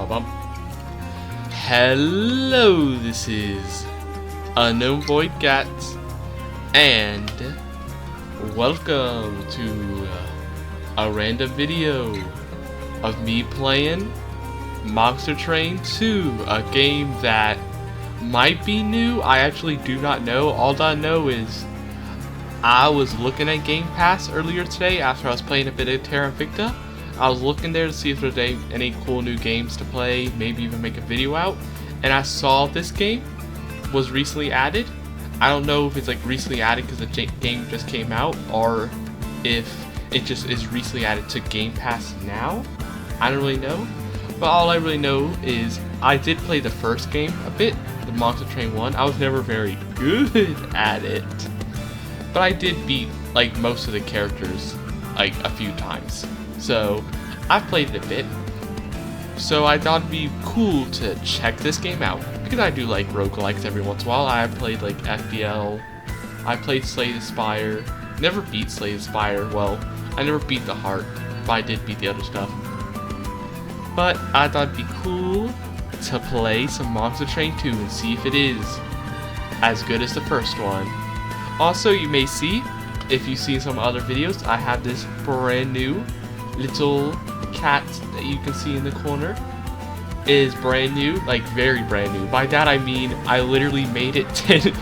Ba-bum. Hello, this is Unknown Void Cat, and welcome to a random video of me playing Monster Train 2, a game that might be new. I actually do not know. All I know is I was looking at Game Pass earlier today after I was playing a bit of Terra Invicta. I was looking there to see if there's any cool new games to play, maybe even make a video out, and I saw this game was recently added. I don't know if it's like recently added because the game just came out, or if it just is recently added to Game Pass now. I don't really know, but all I really know is I did play the first game a bit, the Monster Train 1. I was never very good at it, but I did beat like most of the characters like a few times. So I've played it a bit, so I thought it'd be cool to check this game out, because I do like roguelikes every once in a while. I played like FBL, I played Slay the Spire, never beat Slay the Spire, well, I never beat the Heart, but I did beat the other stuff. But I thought it'd be cool to play some Monster Train 2 and see if it is as good as the first one. Also, you may see, if you've seen some other videos, I have this brand new little cat that you can see in the corner. It is brand new, like very brand new. By that I mean I literally made it 10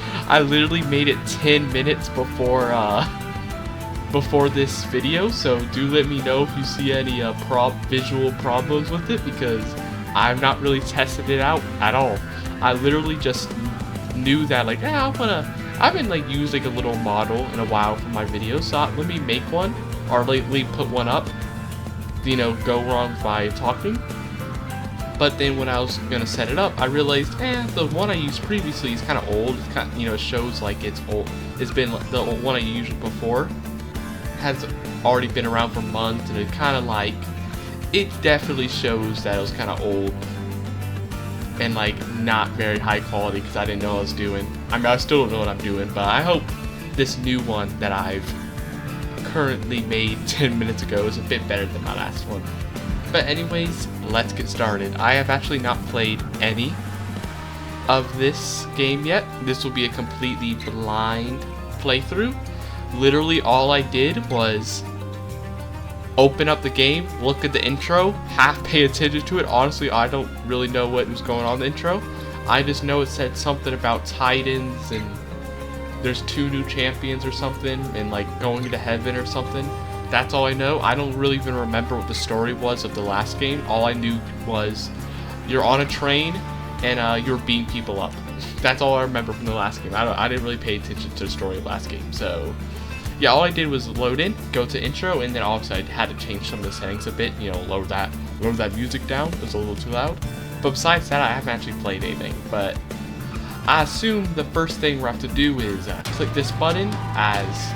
minutes before this video, so do let me know if you see any visual problems with it, because I've not really tested it out at all. I literally just knew that like, I haven't like used like a little model in a while for my videos, so let me make one, or lately put one up, you know, go wrong by talking. But then when I was gonna set it up, I realized, the one I used previously is kind of old. It's kind of, you know, shows like it's old. It's been the one I used before has already been around for months, and it kind of like, it definitely shows that it was kind of old and like not very high quality, because I didn't know what I was doing. I mean, I still don't know what I'm doing, but I hope this new one that I've currently made 10 minutes ago is a bit better than my last one. But anyways, let's get started. I have actually not played any of this game yet. This will be a completely blind playthrough. Literally all I did was open up the game, look at the intro, half pay attention to it. Honestly, I don't really know what was going on in the intro. I just know it said something about Titans, and there's 2 new champions or something, and like going into heaven or something. That's all I know. I don't really even remember what the story was of the last game. All I knew was you're on a train and you're beating people up. That's all I remember from the last game. I didn't really pay attention to the story of the last game. So yeah, all I did was load in, go to intro, and then obviously I had to change some of the settings a bit. You know, lower that music down. It was a little too loud. But besides that, I haven't actually played anything. But I assume the first thing we have to do is click this button, as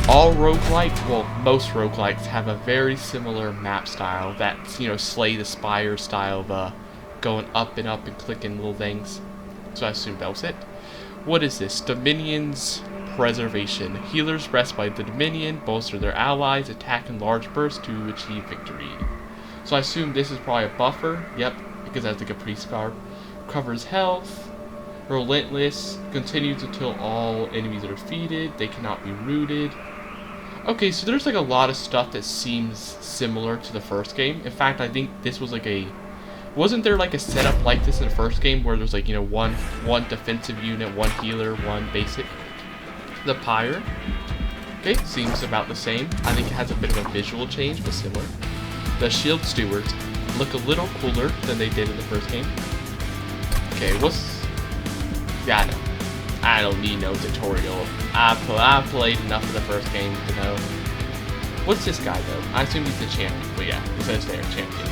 all roguelikes, well, most roguelikes have a very similar map style. That's, you know, Slay the Spire style of going up and clicking little things. So I assume that was it. What is this? Dominion's Preservation. Healers rest by the Dominion, bolster their allies, attack in large bursts to achieve victory. So I assume this is probably a buffer. Yep, because it has the Caprice Scarf. Covers health. Relentless. Continues until all enemies are defeated. They cannot be rooted. Okay, so there's like a lot of stuff that seems similar to the first game. In fact, I think this was like wasn't there like a setup like this in the first game where there's like, you know, one defensive unit, one healer, one basic? The Pyre. Okay, seems about the same. I think it has a bit of a visual change, but similar. The Shield Stewards look a little cooler than they did in the first game. Okay, yeah, I know. I don't need no tutorial. I played enough of the first game to know. What's this guy though? I assume he's the champion. But yeah, it says there, champion.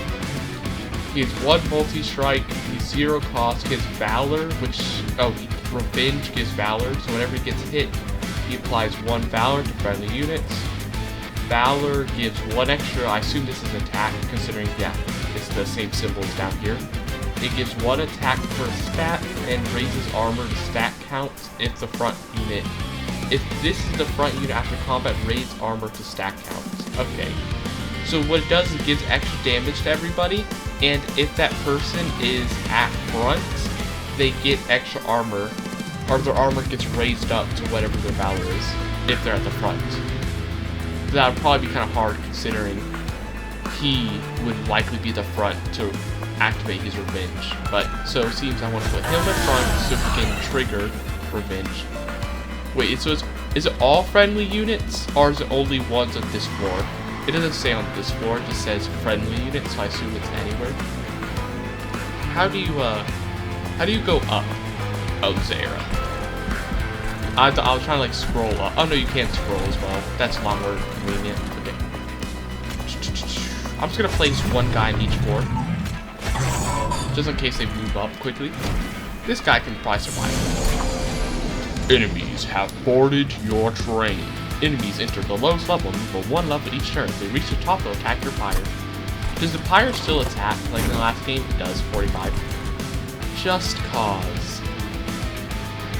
He has 1 multi-strike, he's 0 cost, he has Valor, Revenge gives Valor, so whenever he gets hit, he applies 1 Valor to friendly units. Valor gives 1 extra, I assume this is an attack, considering, yeah, it's the same symbols down here. It gives 1 attack per stat, and raises armor to stat counts if the front unit. If this is the front unit after combat, raise armor to stat counts. Okay. So what it does is it gives extra damage to everybody, and if that person is at front, they get extra armor, or their armor gets raised up to whatever their valor is, if they're at the front. That would probably be kind of hard considering he would likely be the front to activate his revenge. But, so it seems I want to put him in front so he can trigger revenge. Wait, so is it all friendly units, or is it only ones on this floor? It doesn't say on this floor, it just says friendly units, so I assume it's anywhere. How do you go up? Oh, Zara. I was trying to like scroll up. Oh no, you can't scroll as well. That's a lot more convenient. Okay. I'm just gonna place one guy in each floor, just in case they move up quickly. This guy can probably survive. Enemies have boarded your train. Enemies enter the lowest level and move one level each turn. If they reach the top, they'll attack your pyre. Does the pyre still attack like in the last game? It does, 45. Just cause.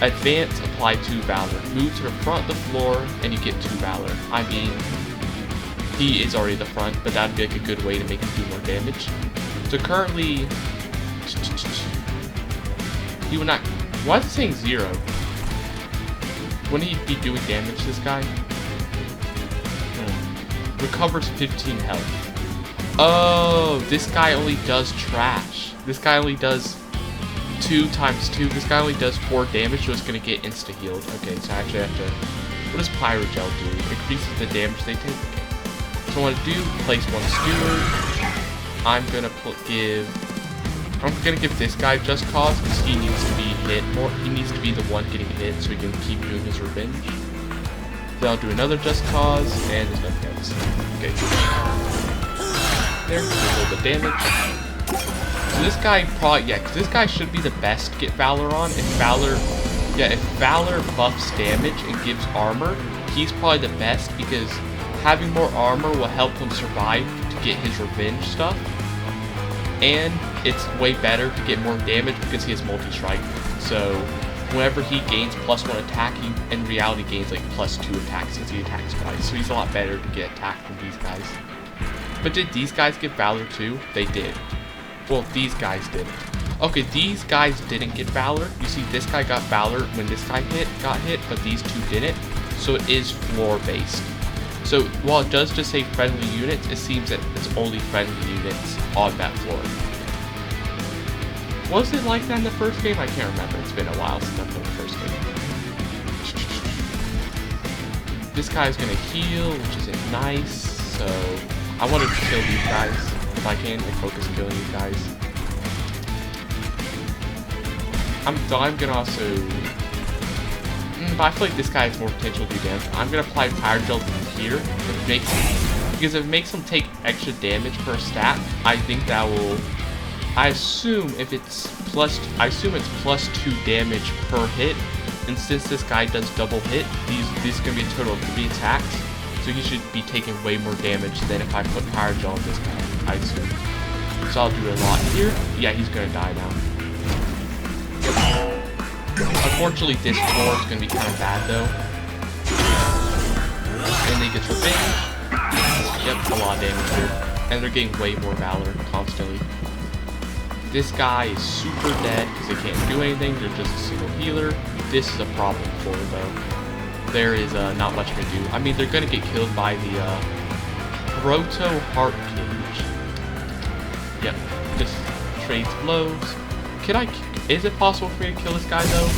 Advance, apply 2 valor. Move to the front of the floor and you get 2 valor. I mean, he is already the front, but that'd be like a good way to make him do more damage. So currently, he would not. Why is it saying 0? Wouldn't he be doing damage, this guy? Recovers 15 health. Oh, this guy only does trash. This guy only does 2 times 2. This guy only does 4 damage, so it's going to get insta-healed. Okay, so I actually have to... What does Pyrogel do? It increases the damage they take. Okay. So what I want to do, place 1 steward. I'm going to give this guy Just Cause, because he needs to be hit more. He needs to be the one getting hit, so he can keep doing his revenge. Then I'll do another Just Cause, and there's nothing else. Okay. There, do a little bit of damage. So this guy probably, yeah, because this guy should be the best to get Valor on. If Valor buffs damage and gives armor, he's probably the best, because having more armor will help him survive to get his revenge stuff. And it's way better to get more damage because he has multi-strike. So whenever he gains +1 attack, he in reality gains like +2 attacks since he attacks twice. So he's a lot better to get attacked than these guys. But did these guys get Valor too? They did. Well, these guys did. Okay, these guys didn't get Valor. You see, this guy got Valor when this guy got hit, but these two didn't. So it is floor-based. So while it does just say friendly units, it seems that it's only friendly units on that floor. Was it like that in the first game? I can't remember. It's been a while since I played the first game. This guy's gonna heal, which isn't nice. So I want to kill these guys if I can, and focus on killing these guys. I'm gonna also. But I feel like this guy has more potential to do damage. I'm gonna apply Pyrogel here. Because if it makes him take extra damage per stat, I think that will. I assume it's +2 damage per hit, and since this guy does double hit, these are gonna be a total of 3 attacks, so he should be taking way more damage than if I put Pyrogel on this guy, I assume. So I'll do a lot here. Yeah, he's gonna die now. Unfortunately, this floor is gonna be kind of bad though. And they get revenge. Yep, a lot of damage here. And they're getting way more Valor constantly. This guy is super dead because they can't do anything. They're just a single healer. This is a problem for her though. There is not much we can do. I mean, they're gonna get killed by the Proto Heart Cage. Yep, just trades blows. Is it possible for me to kill this guy though?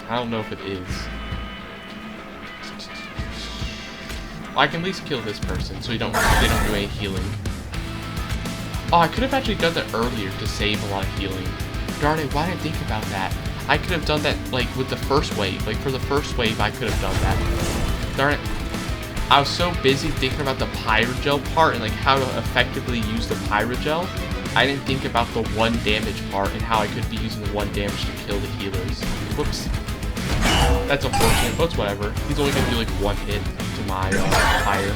I don't know if it is. I can at least kill this person so they don't do any healing. Oh, I could have actually done that earlier to save a lot of healing. Darn it, why didn't I think about that? I could have done that, like, with the first wave. Like, for the first wave, I could have done that. Darn it. I was so busy thinking about the Pyrogel part and, like, how to effectively use the Pyrogel, I didn't think about the 1 damage part and how I could be using the 1 damage to kill the healers. Whoops. That's unfortunate, but it's whatever. He's only gonna do, like, 1 hit to my Pyre.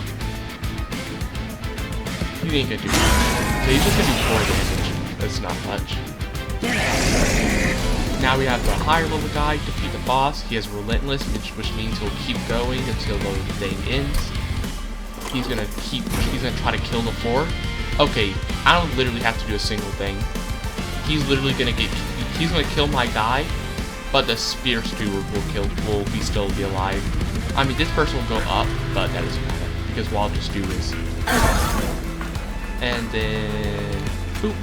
He ain't gonna do much. So he's just gonna do 4 damage. That's not much. Now we have the higher level guy defeat the boss. He has Relentless, which means he'll keep going until the thing ends. he's gonna try to kill the 4. Okay, I don't literally have to do a single thing. He's literally gonna kill my guy, but the spear steward will still be alive. I mean, this person will go up, but that doesn't matter because we'll just do this. And then boop,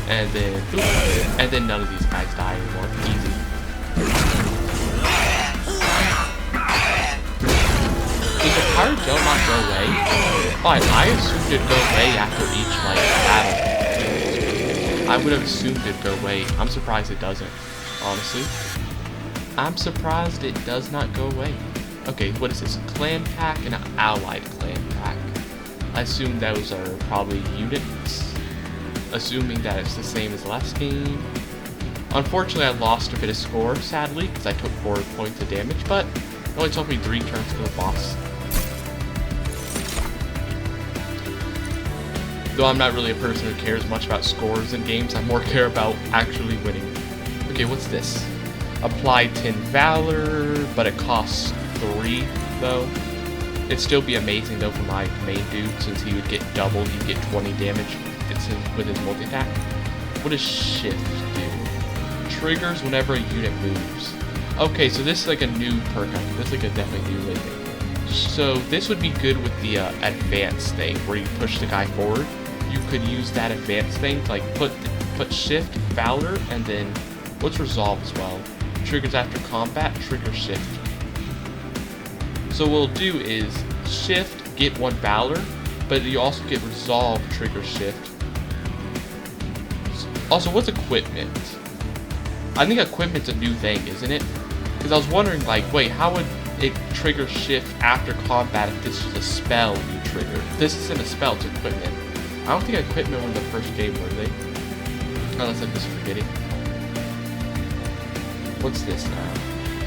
and then boop, and then none of these guys die anymore. Easy. Does the pirate gel not go away? Oh, I assumed it'd go away after each battle. I would have assumed it'd go away. I'm surprised it doesn't. Honestly, I'm surprised it does not go away. Okay, what is this? Clan pack and an allied clan pack. I assume those are probably units. Assuming that it's the same as last game. Unfortunately, I lost a bit of score, sadly, because I took 4 points of damage, but it only took me 3 turns to the boss. Though I'm not really a person who cares much about scores in games, I more care about actually winning. Okay, what's this? Apply 10 Valor, but it costs 3, though. It'd still be amazing, though, for my main dude, since he would get double, he'd get 20 damage with his multi-attack. What does shift do? Triggers whenever a unit moves. Okay, so this is like a new perk. This is like a definitely new thing. So this would be good with the advanced thing, where you push the guy forward. You could use that advanced thing to like put shift, Valor, and then what's resolve as well. Triggers after combat, trigger shift. So what we'll do is shift, get 1 Valor, but you also get resolve, trigger shift. Also, what's equipment? I think equipment's a new thing, isn't it? Because I was wondering, like, wait, how would it trigger shift after combat if this is a spell you trigger? This isn't a spell, it's equipment. I don't think equipment were in the first game, were they? Unless I'm just forgetting. What's this now?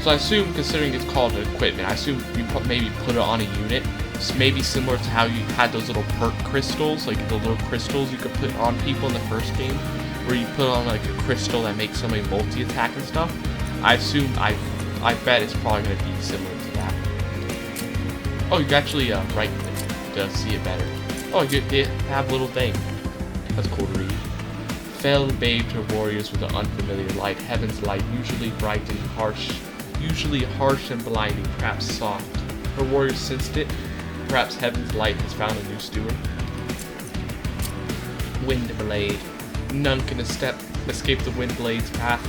So I assume, considering it's called equipment, I assume you maybe put it on a unit. It's maybe similar to how you had those little perk crystals, like the little crystals you could put on people in the first game, where you put on like a crystal that makes somebody multi-attack and stuff. I assume, I bet it's probably going to be similar to that. Oh, you can actually right-click to see it better. Oh, you have a little thing. That's cool to read. Fell bathed her warriors with an unfamiliar light. Heaven's light, usually bright and harsh, usually harsh and blinding, perhaps soft. Her warriors sensed it. Perhaps heaven's light has found a new steward. Wind blade. None can escape the wind blade's path,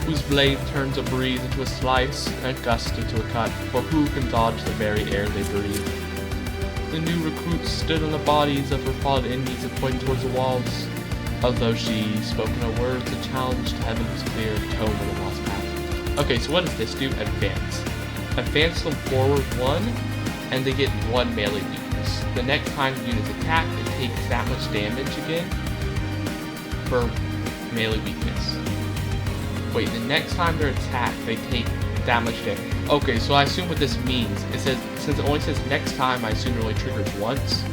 whose blade turns a breeze into a slice, and a gust into a cut, for who can dodge the very air they breathe? The new recruit stood on the bodies of her fallen enemies and pointed towards the walls. Although she spoke no words, the challenge to heaven was clear, tone of the lost path. Okay, so what does this do? Advance. Advance them forward 1, and they get 1 melee weakness. The next time the units attack, it takes that much damage again for melee weakness. Wait, the next time they're attacked, they take that much damage. Okay, so I assume what this means, it says, since it only says next time, I assume it only triggers once.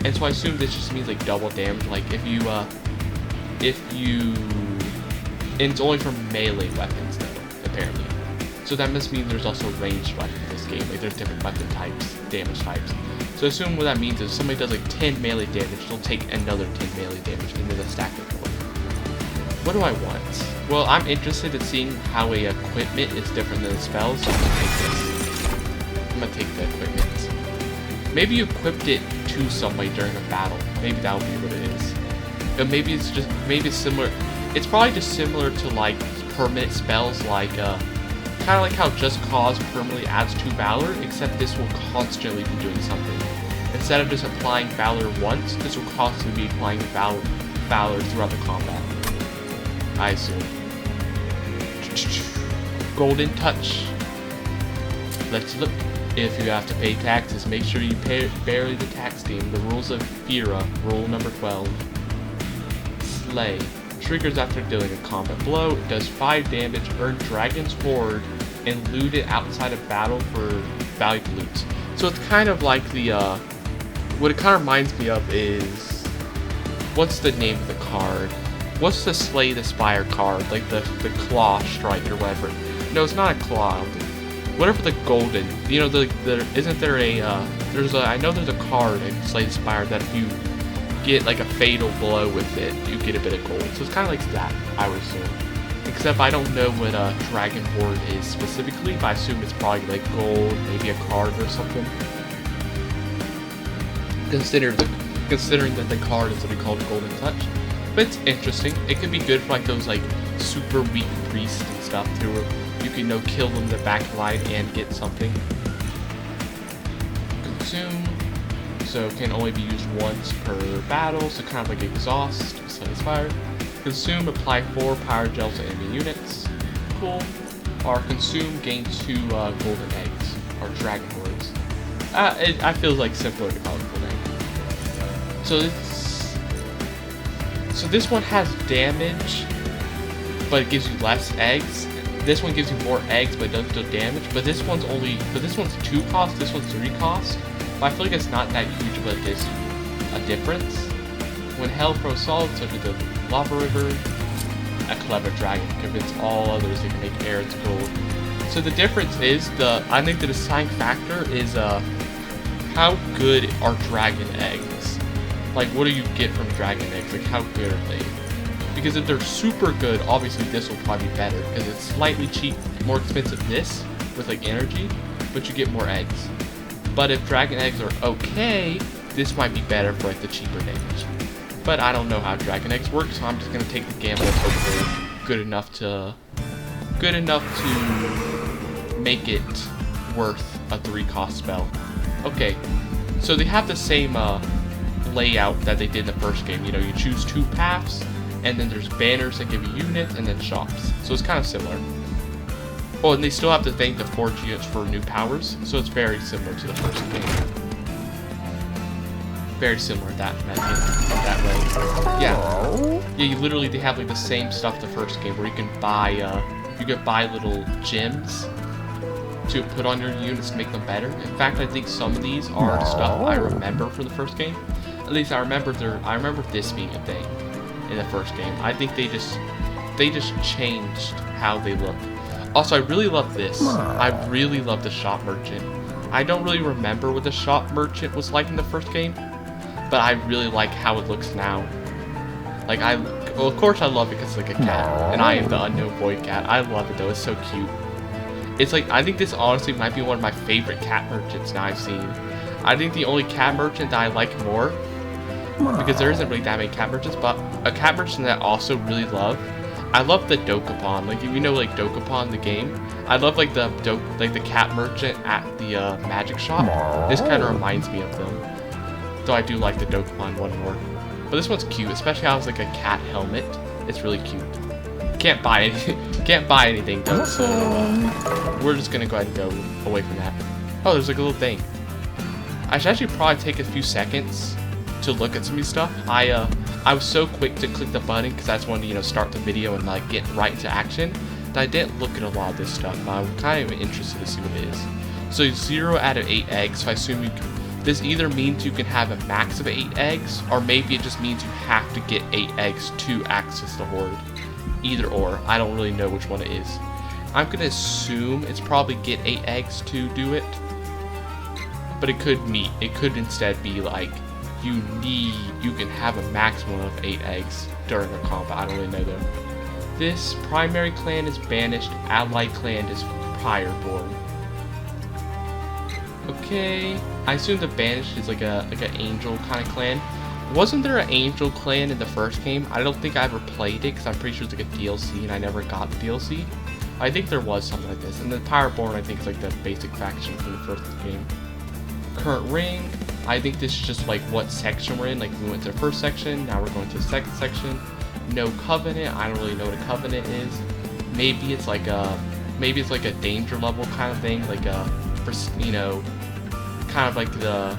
And so I assume this just means like double damage, like if you, and it's only for melee weapons though, apparently. So that must mean there's also ranged weapons in this game, like there's different weapon types, damage types. So I assume what that means is if somebody does like 10 melee damage, they'll take another 10 melee damage, and then they'll stack it for. What do I want? Well, I'm interested in seeing how a equipment is different than a spell, so I'm gonna take this. I'm gonna take the equipment. Maybe you equipped it to somebody during a battle. Maybe that'll be what it is. But maybe it's similar. It's probably just similar to like permanent spells, like kind of like how Just Cause permanently adds 2 Valor, except this will constantly be doing something. Instead of just applying Valor once, this will constantly be applying Valor throughout the combat. I assume. Golden Touch. Let's look. If you have to pay taxes, make sure you bury the tax scheme. The rules of Fira, rule number 12. Slay. Triggers after dealing a combat blow. It does 5 damage. Earn Dragon's Hoard and loot it outside of battle for valuable loot. So it's kind of like the, what it kind of reminds me of is, what's the name of the card? What's the Slay the Spire card? Like the Claw Strike or whatever. No, it's not a Claw. whatever the golden, you know, isn't there a, I know there's a card in Slay the Spire that if you get like a fatal blow with it, you get a bit of gold. So it's kind of like that, I would assume. Except I don't know what a Dragon Horde is specifically, but I assume it's probably like gold, maybe a card or something. Considering that the card is what we call Golden Touch. But it's interesting. It could be good for like those like super weak priests and stuff too, where you can, you know, kill them in the back line and get something. Consume. So can only be used once per battle, so kind of like exhaust, Slay the Spire. Consume, apply 4 power gels to enemy units. Cool. Or consume, gain 2 golden eggs, or dragon hordes. I feel like simpler to call it golden egg. So this one has damage, but it gives you less eggs. This one gives you more eggs, but it doesn't do damage. But this one's 2 cost, this one's 3 cost. But I feel like it's not that huge, but there's a difference. When hell throws solid, such as the lava river, a clever dragon convince all others they can make air into gold. So the difference is I think the deciding factor is how good are dragon eggs? Like, what do you get from dragon eggs? Like, how good are they? Because if they're super good, obviously this will probably be better because it's slightly cheap, more expensive this with like energy, but you get more eggs. But if dragon eggs are okay, this might be better for like the cheaper damage. But I don't know how dragon eggs work, so I'm just gonna take the gamble and hopefully good enough to make it worth a 3 cost spell. Okay, so they have the same layout that they did in the first game. You know, you choose 2 paths, and then there's banners that give you units, and then shops. So it's kind of similar. Oh, and they still have to thank the forge units for new powers, so it's very similar to the first game. Very similar that way. Yeah, you literally, they have like the same stuff the first game, where you can buy little gems to put on your units to make them better. In fact, I think some of these are stuff I remember from the first game. At least I remember this being a thing in the first game. I think they just changed how they look. Also, I really love this. I really love the shop merchant. I don't really remember what the shop merchant was like in the first game, but I really like how it looks now. Like, well, of course I love it because it's like a cat, and I am the unknown void cat. I love it though, it's so cute. It's like, I think this honestly might be one of my favorite cat merchants now I've seen. I think the only cat merchant that I like more, because there isn't really that many cat merchants, but a cat merchant that I also really love, I love the Dokapon. Like, if you know like Dokapon the game, I love like the cat merchant at the magic shop. This kind of reminds me of them. Though I do like the Dokapon one more. But this one's cute, especially how it's like a cat helmet. It's really cute. Can't buy anything though, so we're just gonna go ahead and go away from that. Oh, there's like a little thing. I should actually probably take a few seconds to look at some of these stuff. I was so quick to click the button because I just wanted to, you know, start the video and like get right into action, that I didn't look at a lot of this stuff, but I'm kind of interested to see what it is. So 0 out of 8 eggs, so I assume this either means you can have a max of 8 eggs, or maybe it just means you have to get 8 eggs to access the horde. Either or, I don't really know which one it is. I'm gonna assume it's probably get 8 eggs to do it, but it could instead be like you can have a maximum of 8 eggs during a combat. I don't really know though. This primary clan is banished, allied clan is Fireborn. Okay, I assume the banished is like an angel kind of clan. Wasn't there an angel clan in the first game? I don't think I ever played it because I'm pretty sure it's like a DLC and I never got the DLC. I think there was something like this. And then Fireborn, I think, is like the basic faction from the first game. Current ring, I think this is just like what section we're in. Like, we went to the first section, now we're going to the second section. No covenant, I don't really know what a covenant is. Maybe it's like a danger level kind of thing, like a, you know, kind of like the,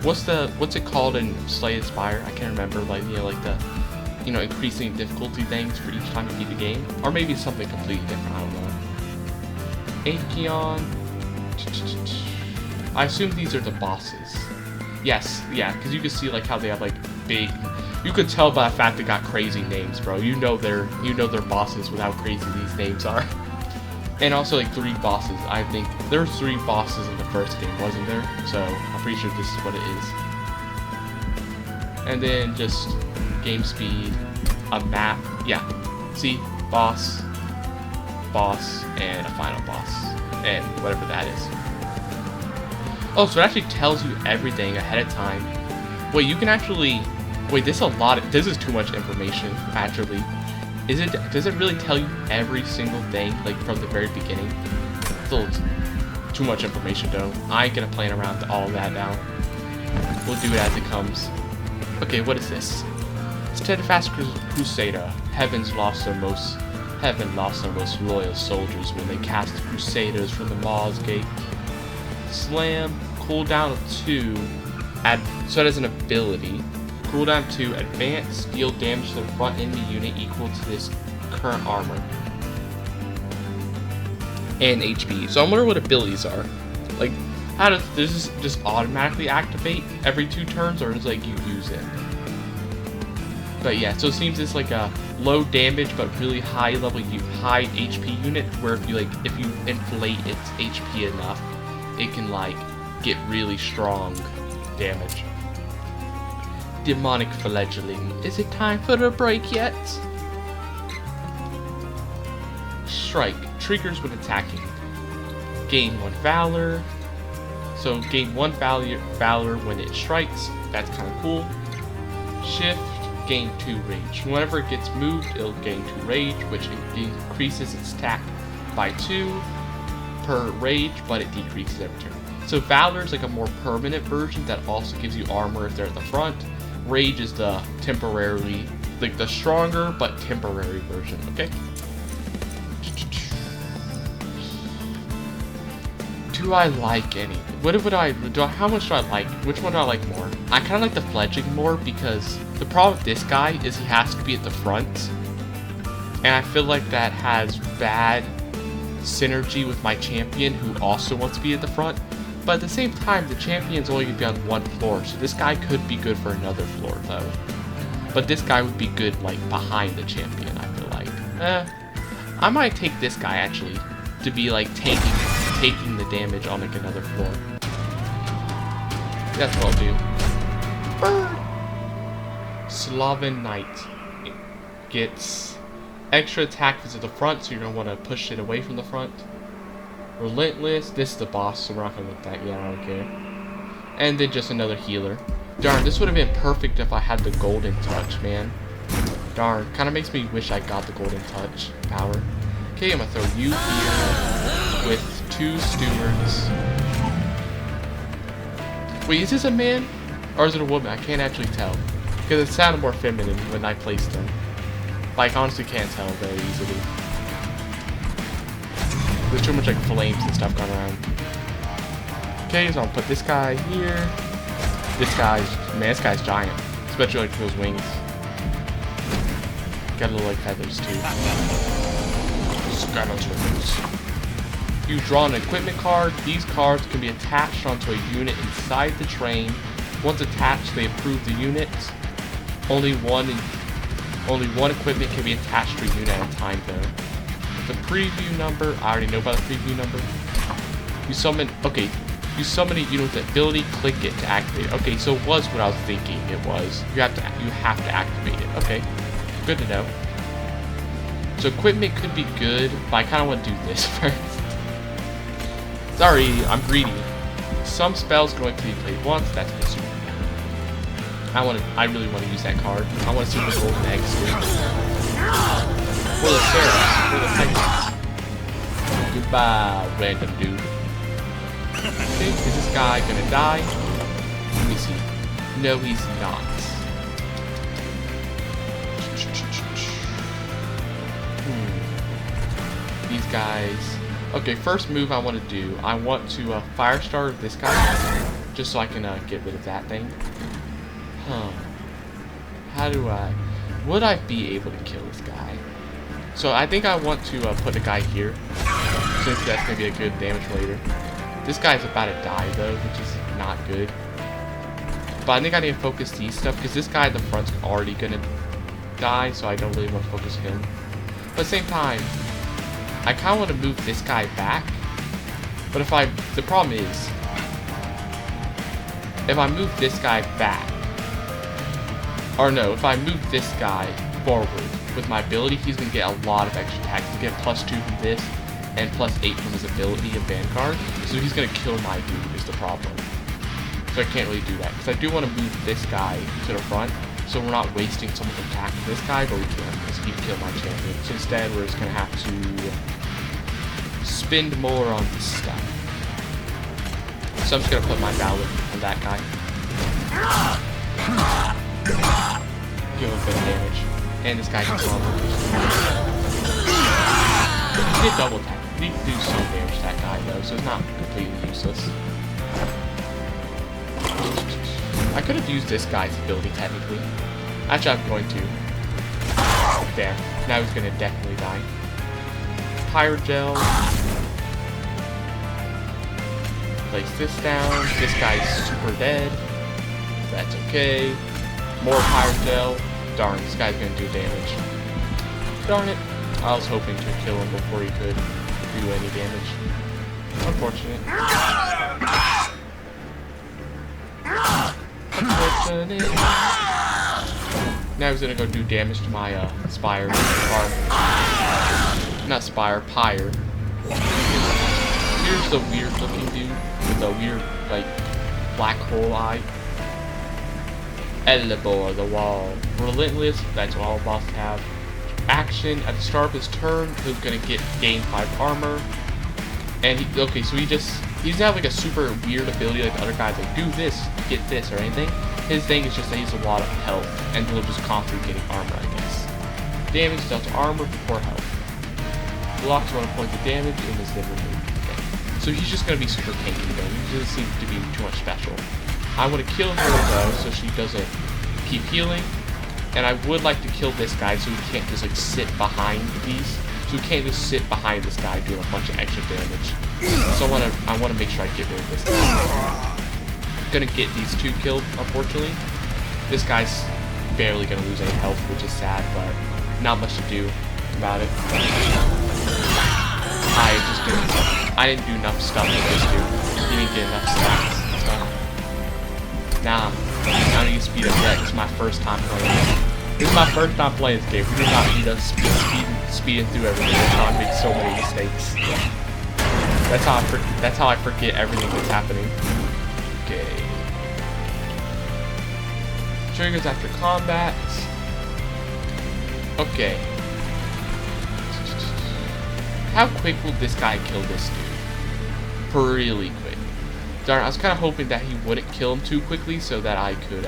what's it called in Slay the Spire? I can't remember, like, you know, like the, you know, increasing difficulty things for each time you beat the game. Or maybe it's something completely different, I don't know. Acheon. I assume these are the bosses. Yes, yeah, because you can see like how they have like big, you could tell by the fact they got crazy names, bro. You know they're bosses with how crazy these names are. And also like 3 bosses. I think there's 3 bosses in the first game, wasn't there? So I'm pretty sure this is what it is. And then just game speed, a map. Yeah. See, boss, and a final boss, and whatever that is. Oh, so it actually tells you everything ahead of time. Wait, you can actually... Wait, this is a lot of... This is too much information, actually. Does it really tell you every single thing, like, from the very beginning? It's a little too much information, though. I ain't gonna plan around all of that now. We'll do it as it comes. Okay, what is this? Steadfast Crusader. Heaven lost their most loyal soldiers when they cast the Crusaders from the Mars Gate. Slam, cooldown of 2, so that is an ability. Cooldown 2, advance, deal damage to the front enemy unit equal to this current armor. And HP. So I wonder what abilities are. Like, how does this just automatically activate every 2 turns, or is like you use it? But yeah, so it seems it's like a low damage but really high level, high HP unit, where if you inflate its HP enough, it can like get really strong damage. Demonic fledgling. Is it time for the break yet? Strike. Triggers when attacking. Gain 1 valor. So gain 1 valor when it strikes. That's kind of cool. Shift. Gain 2 rage. Whenever it gets moved, it'll gain 2 rage, which increases its attack by 2 per rage, but it decreases every turn. So Valor is like a more permanent version that also gives you armor if they're at the front. Rage is the temporarily, like the stronger but temporary version, okay? Do I like any? How much do I like? Which one do I like more? I kind of like the fledgling more because the problem with this guy is he has to be at the front. And I feel like that has bad synergy with my champion who also wants to be at the front. But at the same time, the champion's only going to be on 1 floor, so this guy could be good for another floor though. But this guy would be good like behind the champion, I feel like. I might take this guy actually to be like taking the damage on like another floor. That's what I'll do. Slaven Knight gets extra attack to the front, so you're gonna want to push it away from the front. Relentless, this is the boss, so we're not gonna look at that yet, I don't care. And then just another healer. Darn, this would have been perfect if I had the golden touch, man. Darn, kind of makes me wish I got the golden touch power. Okay, I'm gonna throw you here with 2 stewards. Wait, is this a man? Or is it a woman? I can't actually tell. Because it sounded more feminine when I placed them. Like, honestly can't tell very easily. There's too much like flames and stuff going around. Okay, so I'll put this guy here. This guy's giant. Especially like those wings. Got little like feathers too. Skeletons. You draw an equipment card. These cards can be attached onto a unit inside the train. Once attached, they approve the unit. Only one equipment can be attached to a unit at a time though. The preview number, I already know about the preview number. You summon a unit with the ability, click it to activate it. Okay, so it was what I was thinking it was. You have to activate it. Okay, good to know. So equipment could be good, but I kind of want to do this first. Sorry, I'm greedy. Some spells can only be played once. That's the super. I really want to use that card. I want to see the golden eggs too. For the Seraphs, for the Titans. Goodbye, random dude. Okay, is this guy gonna die? Let me see. No, he's not. These guys. Okay, first move I want to do. I want to fire star this guy, just so I can get rid of that thing. How do I? Would I be able to kill this guy? So I think I want to put a guy here, since that's gonna be a good damage later. This guy's about to die though, which is not good. But I think I need to focus these stuff because this guy at the front's already gonna die, so I don't really want to focus him. But at the same time, I kind of want to move this guy back. But the problem is, if I move this guy back, or no, if I move this guy forward with my ability, he's going to get a lot of extra attacks. He'll get +2 from this, and +8 from his ability of Vanguard. So he's going to kill my dude, is the problem. So I can't really do that, because I do want to move this guy to the front, so we're not wasting so much attack with this guy, but we can't, because he can kill my champion. So instead, we're just going to have to spend more on this guy. So I'm just going to put my Valor on that guy. Give him a bit of damage. And this guy can combo. He did double attack. He did do some damage to that guy though, so it's not completely useless. I could have used this guy's ability technically. Actually, I'm going to. There. Now he's going to definitely die. Pyrogel. Place this down. This guy's super dead. That's okay. More Pyrogel. Darn, this guy's gonna do damage. Darn it. I was hoping to kill him before he could do any damage. Unfortunate. Unfortunate. Now he's gonna go do damage to my Spire. Not Spire, Pyre. Here's the weird looking dude with the weird, like, black hole eye. Elibor, the wall. Relentless, that's what all bosses have. Action, at the start of his turn, he's gonna gain 5 armor. And he, okay, so he's not like a super weird ability like the other guys, like do this, get this, or anything. His thing is just that he's a lot of health, and he'll just constantly getting armor, I guess. Damage dealt to armor before health. Blocks 1 point of damage and is then removed. Okay. So he's just gonna be super tanky though. He doesn't seem to be too much special. I want to kill her though, so she doesn't keep healing. And I would like to kill this guy so he can't just like sit behind these. So he can't just sit behind this guy doing a bunch of extra damage. So I want to make sure I get rid of this guy. I'm gonna get these 2 killed, unfortunately. This guy's barely gonna lose any health, which is sad, but not much to do about it. I didn't do enough stuff with this dude. He didn't get enough stats. Nah, I need to speed up that. It's my first time playing. This is my first time playing this game. We do not need us speeding through everything. That's how I make so many mistakes. That's how I forget everything that's happening. Okay. Triggers after combat. Okay. How quick will this guy kill this dude? Really quick. Darn, I was kind of hoping that he wouldn't kill him too quickly so that I could,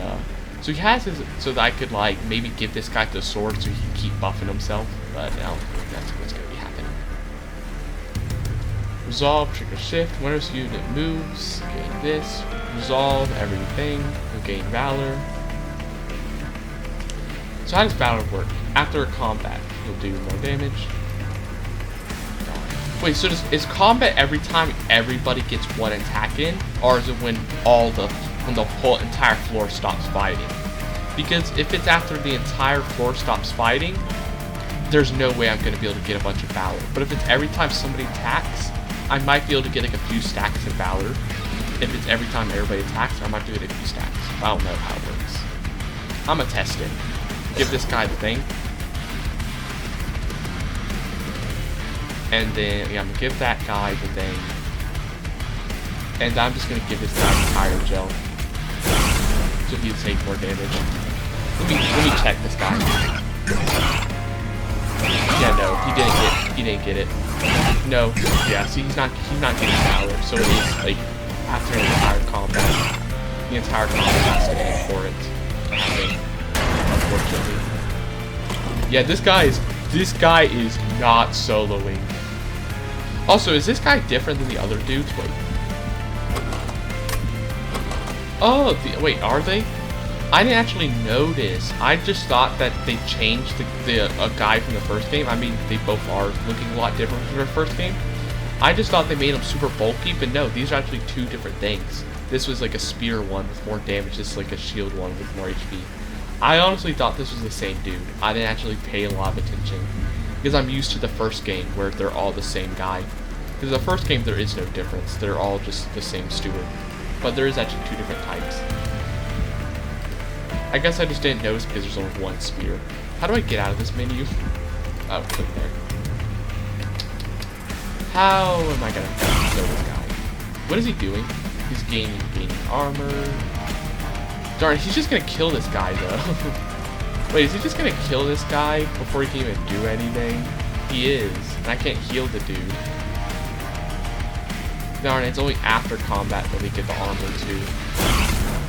so he has his, so that I could, like, maybe give this guy the sword so he can keep buffing himself, but I don't think that's what's going to be happening. Resolve, trigger shift, whenever this unit moves, gain this, resolve everything, you'll gain Valor. So how does Valor work? After a combat, you'll do more damage. Wait, so is combat every time everybody gets 1 attack in, or is it when the whole entire floor stops fighting? Because if it's after the entire floor stops fighting, there's no way I'm going to be able to get a bunch of Valor. But if it's every time somebody attacks, I might be able to get like a few stacks of Valor. If it's every time everybody attacks, I might be able to get a few stacks. I don't know how it works. I'm gonna test it. Give this guy the thing. And then, yeah, I'm gonna give that guy the thing. And I'm just gonna give this guy the Pyrogel. So he'll take more damage. Let me check this guy. Yeah, no, he didn't get it. No, yeah, see, he's not getting Valor, so it is like after an entire combat. The entire combat has to aim for it. Unfortunately. Yeah, this guy is not soloing. Also, is this guy different than the other dudes? Wait. Oh, wait, are they? I didn't actually notice. I just thought that they changed a guy from the first game. I mean, they both are looking a lot different from their first game. I just thought they made him super bulky, but no, these are actually 2 different things. This was like a spear one with more damage. This is like a shield one with more HP. I honestly thought this was the same dude. I didn't actually pay a lot of attention. Because I'm used to the first game where they're all the same guy. Because the first game there is no difference. They're all just the same steward. But there is actually 2 different types. I guess I just didn't notice because there's only 1 spear. How do I get out of this menu? Oh, click there. How am I gonna kill this guy? What is he doing? He's gaining armor. Darn, he's just gonna kill this guy though. Wait, is he just gonna kill this guy before he can even do anything? He is, and I can't heal the dude. Darn, it's only after combat that we get the armor too.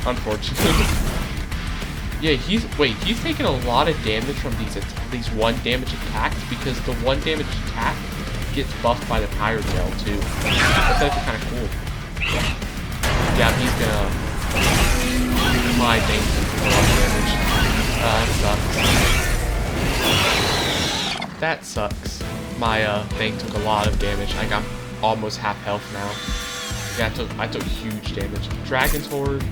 Unfortunately. Yeah, he's taking a lot of damage from these 1 damage attacks because the 1 damage attack gets buffed by the Pyrogel too. That's actually kind of cool. Yeah, he's gonna my thing for a lot of damage. That sucks. My thing took a lot of damage. Like I'm almost half health now. Yeah, I took huge damage. Dragon's Horde.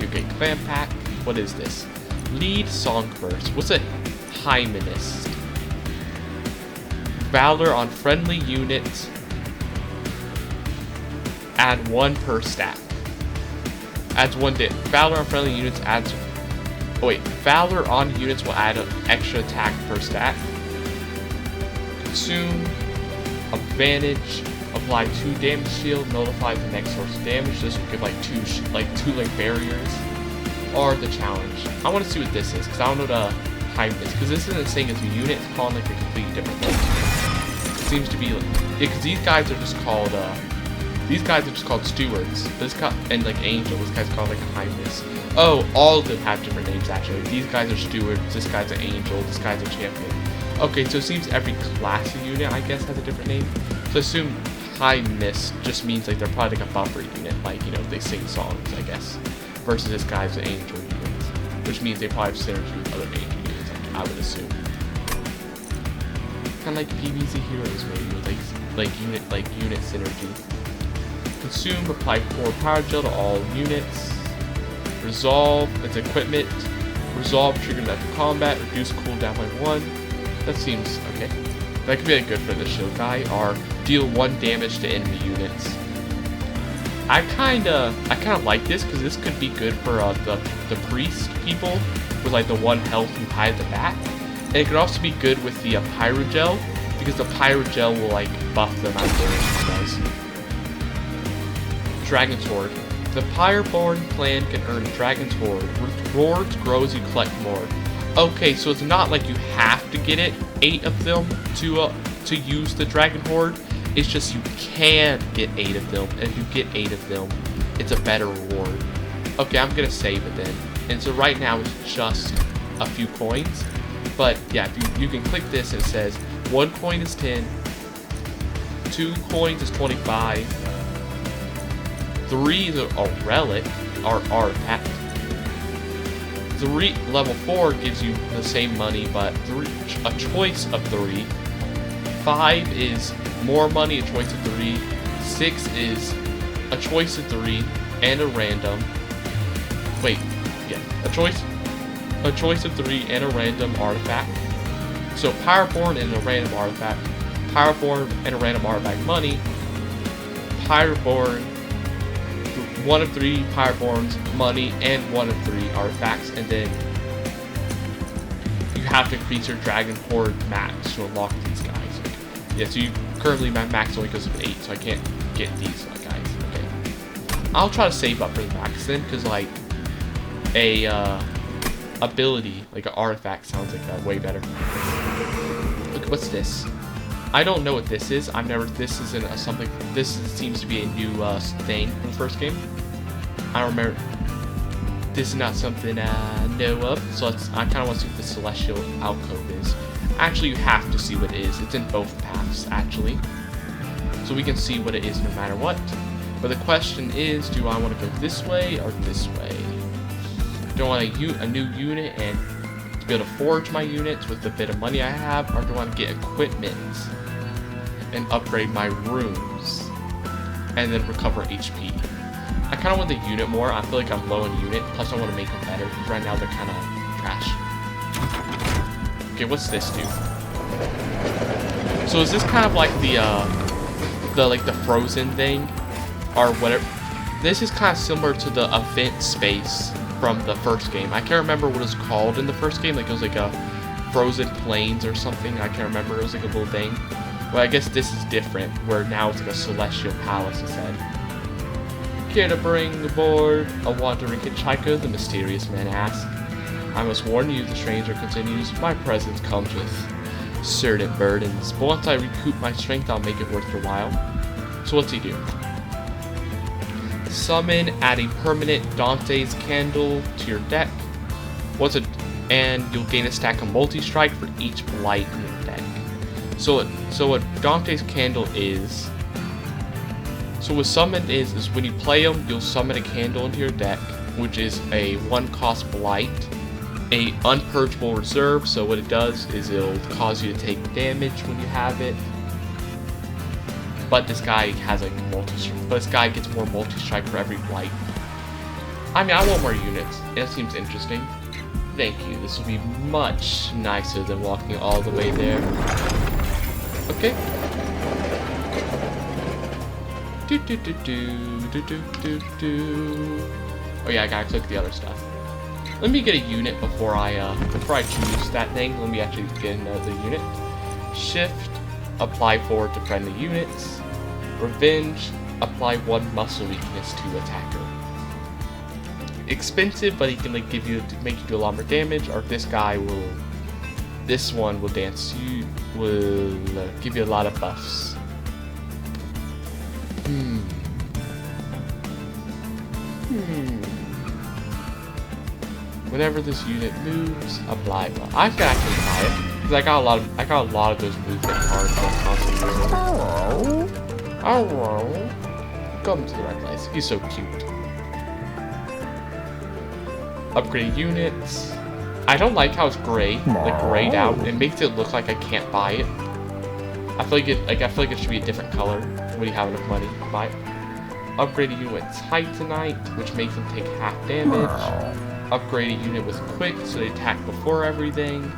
Okay, Clan Pack. What is this? Lead Song Burst. What's a Hymenist? Valor on friendly units. Add 1 per stat. Adds 1 damage. Valor on friendly units adds. Oh wait, Valor on units will add an extra attack per stat. Consume. Advantage. Apply 2 damage shield. Notify the next source of damage. This will give like two barriers. Or the challenge. I want to see what this is because I don't know the type is. Because this isn't saying it's a unit. It's calling like a completely different thing. It seems to be like, yeah, because these guys are just called stewards. This guy and like angel. This guy's called like a highness. Oh, all of them have different names actually. These guys are stewards. This guy's an angel. This guy's a champion. Okay, so it seems every class of unit I guess has a different name. So I assume highness just means like they're probably like a buffer unit, like they sing songs I guess. Versus this guy's an angel unit, which means they probably have synergy with other angel units. I would assume. Kind of like PvZ heroes maybe with unit synergy. Consume, apply 4 power gel to all units. Resolve, its equipment. Resolve, trigger after combat. Reduce cooldown by 1. That seems okay. That could be like good for the shield guy. Or deal 1 damage to enemy units. I kinda like this because this could be good for the priest people with like the 1 health who hide the back. And it could also be good with the Pyrogel because the Pyrogel will like buff them out of damage it does. Dragon's Horde. The Pyreborn clan can earn Dragon's Horde. Rewards grow as you collect more. Okay, so it's not like you have to get 8 of them to use the Dragon Horde. It's just you can get 8 of them, and if you get 8 of them, it's a better reward. Okay, I'm gonna save it then. And so right now it's just a few coins, but yeah, if you can click this and it says 1 coin is 10, 2 coins is 25, 3 is a relic or artifact. 3 level 4 gives you the same money, but a choice of 3. 5 is more money, a choice of 3. 6 is a choice of 3 and a random. Wait, yeah, a choice of 3 and a random artifact. So Pyreborn and a random artifact. Pyreborn and a random artifact money. Pyreborn, 1 of 3 Pyreborns money and 1 of 3 artifacts, and then you have to increase your Dragon Horde max to unlock these guys. Yeah, so currently my max only goes up to 8, so I can't get these guys. Okay, I'll try to save up for the max then, because like a ability, like an artifact, sounds like that way better. Look, what's this? I don't know what this is. This isn't something. This seems to be a new thing from the first game. I don't remember. This is not something I know of, so I kind of want to see what the Celestial Alcove is. Actually, you have to see what it is. It's in both paths, actually. So we can see what it is no matter what. But the question is, do I want to go this way or this way? Do I want a new unit and to be able to forge my units with the bit of money I have, or do I want to get equipment and upgrade my rooms and then recover HP? I kind of want the unit more. I feel like I'm low in unit, plus I want to make them better, because right now they're kind of trash. Okay, what's this do? So is this kind of like the Frozen thing, or whatever? This is kind of similar to the event space from the first game. I can't remember what it was called in the first game. Like it was like a Frozen Plains or something. I can't remember. It was like a little thing. Well, I guess this is different, where now it's like a celestial palace instead. Care to bring aboard a wandering hitchhiker? The mysterious man asked. I must warn you, the stranger continues. My presence comes with certain burdens, but once I recoup my strength, I'll make it worth your while. So what's he do? Summon, add a permanent Dante's Candle to your deck. And you'll gain a stack of multi-strike for each blight in your deck. So what Dante's Candle is... So what summon is when you play them, you'll summon a candle into your deck, which is a 1-cost blight, a unpurgeable reserve. So what it does is it'll cause you to take damage when you have it. But this guy has like multi-strike. But this guy gets more multi-strike for every blight. I mean, I want more units. It seems interesting. Thank you. This will be much nicer than walking all the way there. Okay. Oh yeah, I gotta click the other stuff. Let me get a unit before I choose that thing. Let me actually get another unit. Shift, apply forward to friendly units. Revenge, apply 1 muscle weakness to attacker. Expensive, but he can like make you do a lot more damage. Or this one will give you a lot of buffs. Whenever this unit moves, apply. Well, I can actually buy it because I got a lot of those movement cards that constantly using. Oh, come to the right place. He's so cute. Upgrade units. I don't like how it's gray, like grayed out. It makes it look like I can't buy it. I feel like it should be a different color when you have enough money to buy it. Upgrade a unit with Titanite, which makes them take half damage. Upgrade a unit with Quick, so they attack before everything.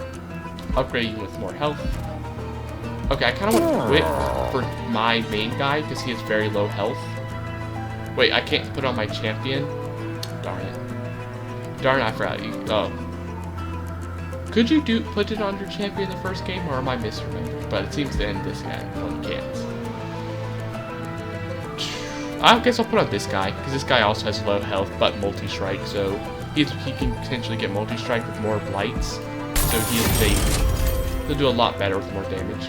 Upgrade a unit with more health. Okay, I kind of want Quick for my main guy, because he has very low health. Wait, I can't put it on my champion? Darn it. Darn, I forgot you. Oh. Could you put it on your champion in the first game, or am I misremembering? But it seems to end this guy. Well, you can't. I guess I'll put on this guy, because this guy also has low health, but multi-strike, so he can potentially get multi-strike with more blights. So he'll do a lot better with more damage.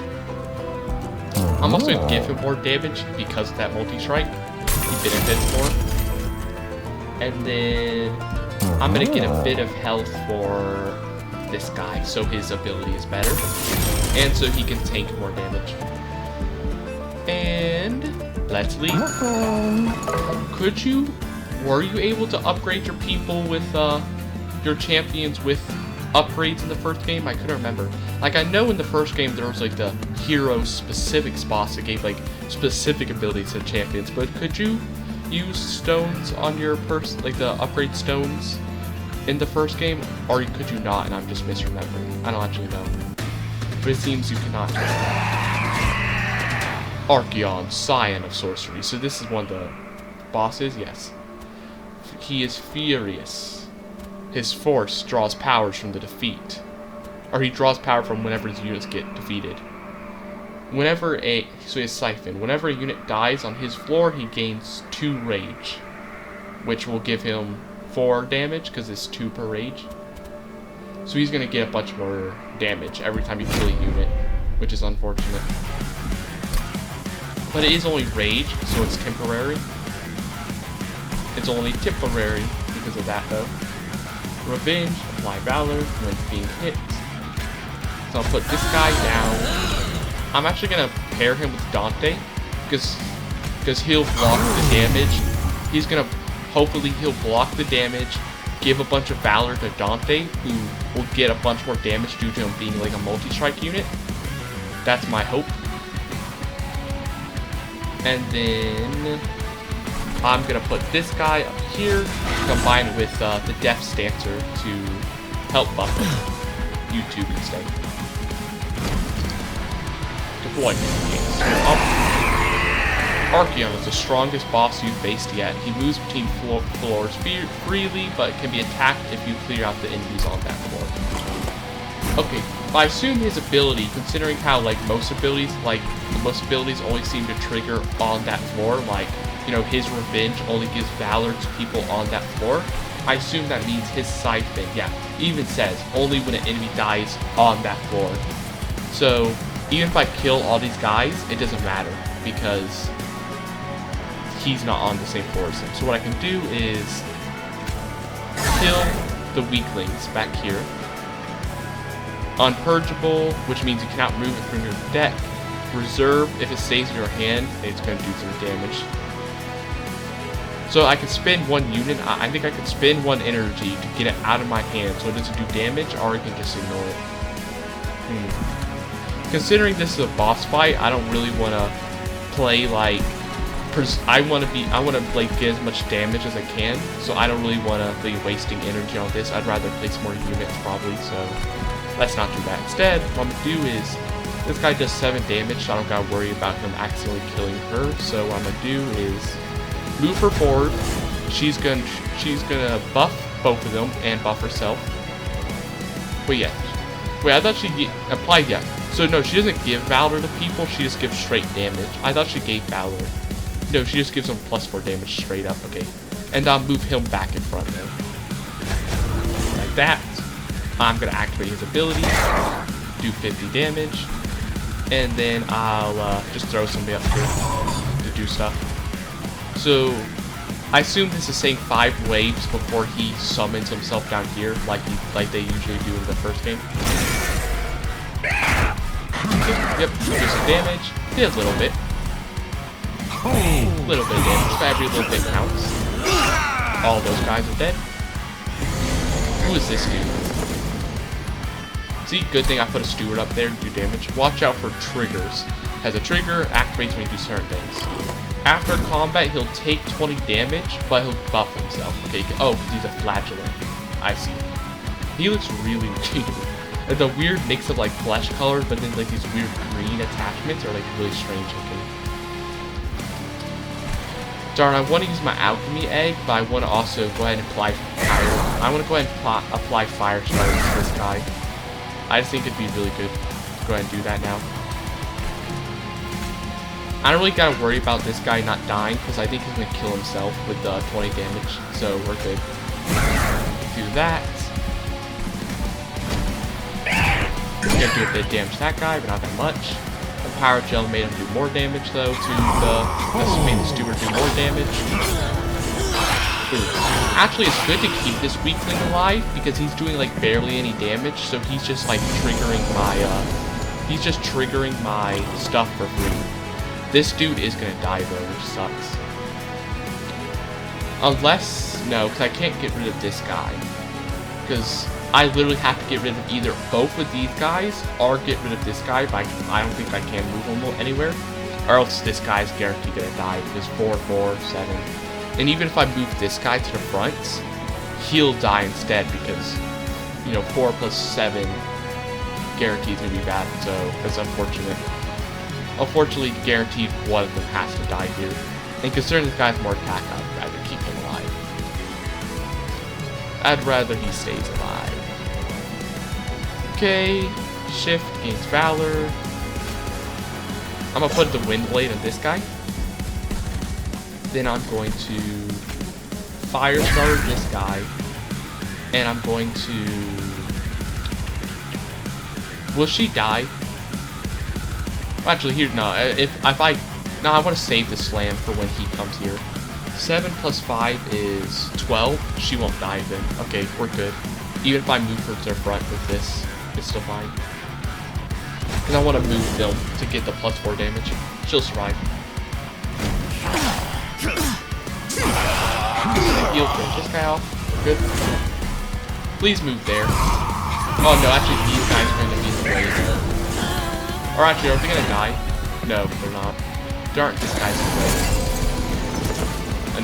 I'm also going to give him more damage because of that multi-strike. He benefits more. And then I'm going to get a bit of health for this guy, so his ability is better. And so he can tank more damage. And let's leave. Were you able to upgrade your people with, your champions with upgrades in the first game? I couldn't remember. Like, I know in the first game there was, like, the hero-specific spots that gave, like, specific abilities to champions, but could you use stones on your like, the upgrade stones in the first game? Or could you not, and I'm just misremembering? I don't actually know. But it seems you cannot. Archeon, Scion of Sorcery. So this is one of the bosses, yes. He is furious. His force draws powers from the defeat. Or he draws power from whenever his units get defeated. So he has Siphon. Whenever a unit dies on his floor, he gains 2 rage. Which will give him 4 damage, because it's 2 per rage. So he's going to get a bunch more damage every time you kill a unit, which is unfortunate. But it is only rage, so it's temporary. It's only temporary because of that, though. Revenge, apply Valor when being hit. So I'll put this guy down. I'm actually going to pair him with Dante, because he'll block the damage. Hopefully he'll block the damage, give a bunch of Valor to Dante, who will get a bunch more damage due to him being like a multi-strike unit. That's my hope. And then I'm going to put this guy up here, combined with the Death's Dancer to help buff him. YouTube instead. Deploy. Okay, Archeon is the strongest boss you've faced yet. He moves between floors freely, but can be attacked if you clear out the enemies on that floor. Okay, but I assume his ability, considering how like most abilities only seem to trigger on that floor, like, you know, his revenge only gives valor to people on that floor. I assume that means his side thing, yeah, even says only when an enemy dies on that floor. So even if I kill all these guys, it doesn't matter because he's not on the same floor as him. So what I can do is kill the weaklings back here. Unpurgeable, which means you cannot remove it from your deck. Reserve, if it stays in your hand, it's going to do some damage. So I can spend one unit. I think I can spend one energy to get it out of my hand so it doesn't do damage, or I can just ignore it. Considering this is a boss fight, I don't really want to play like I want to like get as much damage as I can, so I don't really want to be wasting energy on this. I'd rather place more units probably, so let's not do that. Instead, what I'm going to do is, this guy does 7 damage, so I don't got to worry about him accidentally killing her. So what I'm going to do is move her forward. She's gonna buff both of them and buff herself. Wait, I thought she applied, yeah. So no, she doesn't give Valor to people, she just gives straight damage. I thought she gave Valor. No, she just gives him +4 damage straight up, okay. And I'll move him back in front now. Like that. I'm gonna activate his ability, do 50 damage, and then I'll just throw somebody up here to do stuff. So, I assume this is saying 5 waves before he summons himself down here, like they usually do in the first game. Yep, do some damage. Did a little bit. A little bit of damage, but every little bit counts. All those guys are dead. Who is this dude? See, good thing I put a steward up there to do damage. Watch out for triggers. Has a trigger, activates when you do certain things. After combat, he'll take 20 damage, but he'll buff himself. Okay, oh, because he's a flagellant. I see. He looks really weird. And the weird mix of like flesh color, but then like these weird green attachments are like really strange looking. Darn, I want to use my alchemy egg, but I want to also go ahead and apply fire. I want to go ahead and apply fire starter to this guy. I just think it'd be really good to go ahead and do that now. I don't really gotta worry about this guy not dying, because I think he's gonna kill himself with 20 damage, so we're good. Do that. We're gonna do a bit of damage to that guy, but not that much. The Power Gel made him do more damage, though, made the Steward do more damage. Ooh. Actually, it's good to keep this weakling alive, because he's doing, like, barely any damage, so he's just, like, triggering my, stuff for free. This dude is gonna die though, which sucks. Unless, no, because I can't get rid of this guy. Because I literally have to get rid of either both of these guys or get rid of this guy, but I don't think I can move him anywhere. Or else this guy's guaranteed gonna die because 4, 4, 7. And even if I move this guy to the front, he'll die instead because, you know, 4 plus 7 guaranteed gonna be bad, so that's unfortunate. Unfortunately, guaranteed one of them has to die here. And considering this guy has more attack, I'd rather keep him alive. I'd rather he stays alive. Okay, shift gains valor. I'm gonna put the wind blade on this guy. Then I'm going to fire starter this guy. And I'm going to... Will she die? Actually, here, no. I want to save the slam for when he comes here. 7 plus 5 is 12. She won't die then. Okay, we're good. Even if I move her to the front with this, it's still fine. Because I want to move them to get the +4 damage. She'll survive. He'll finish this guy off. We're good. Please move there. Oh no, actually these guys are going to be in the way. Or actually, are they gonna die? No, they're not. Darn, this guy's in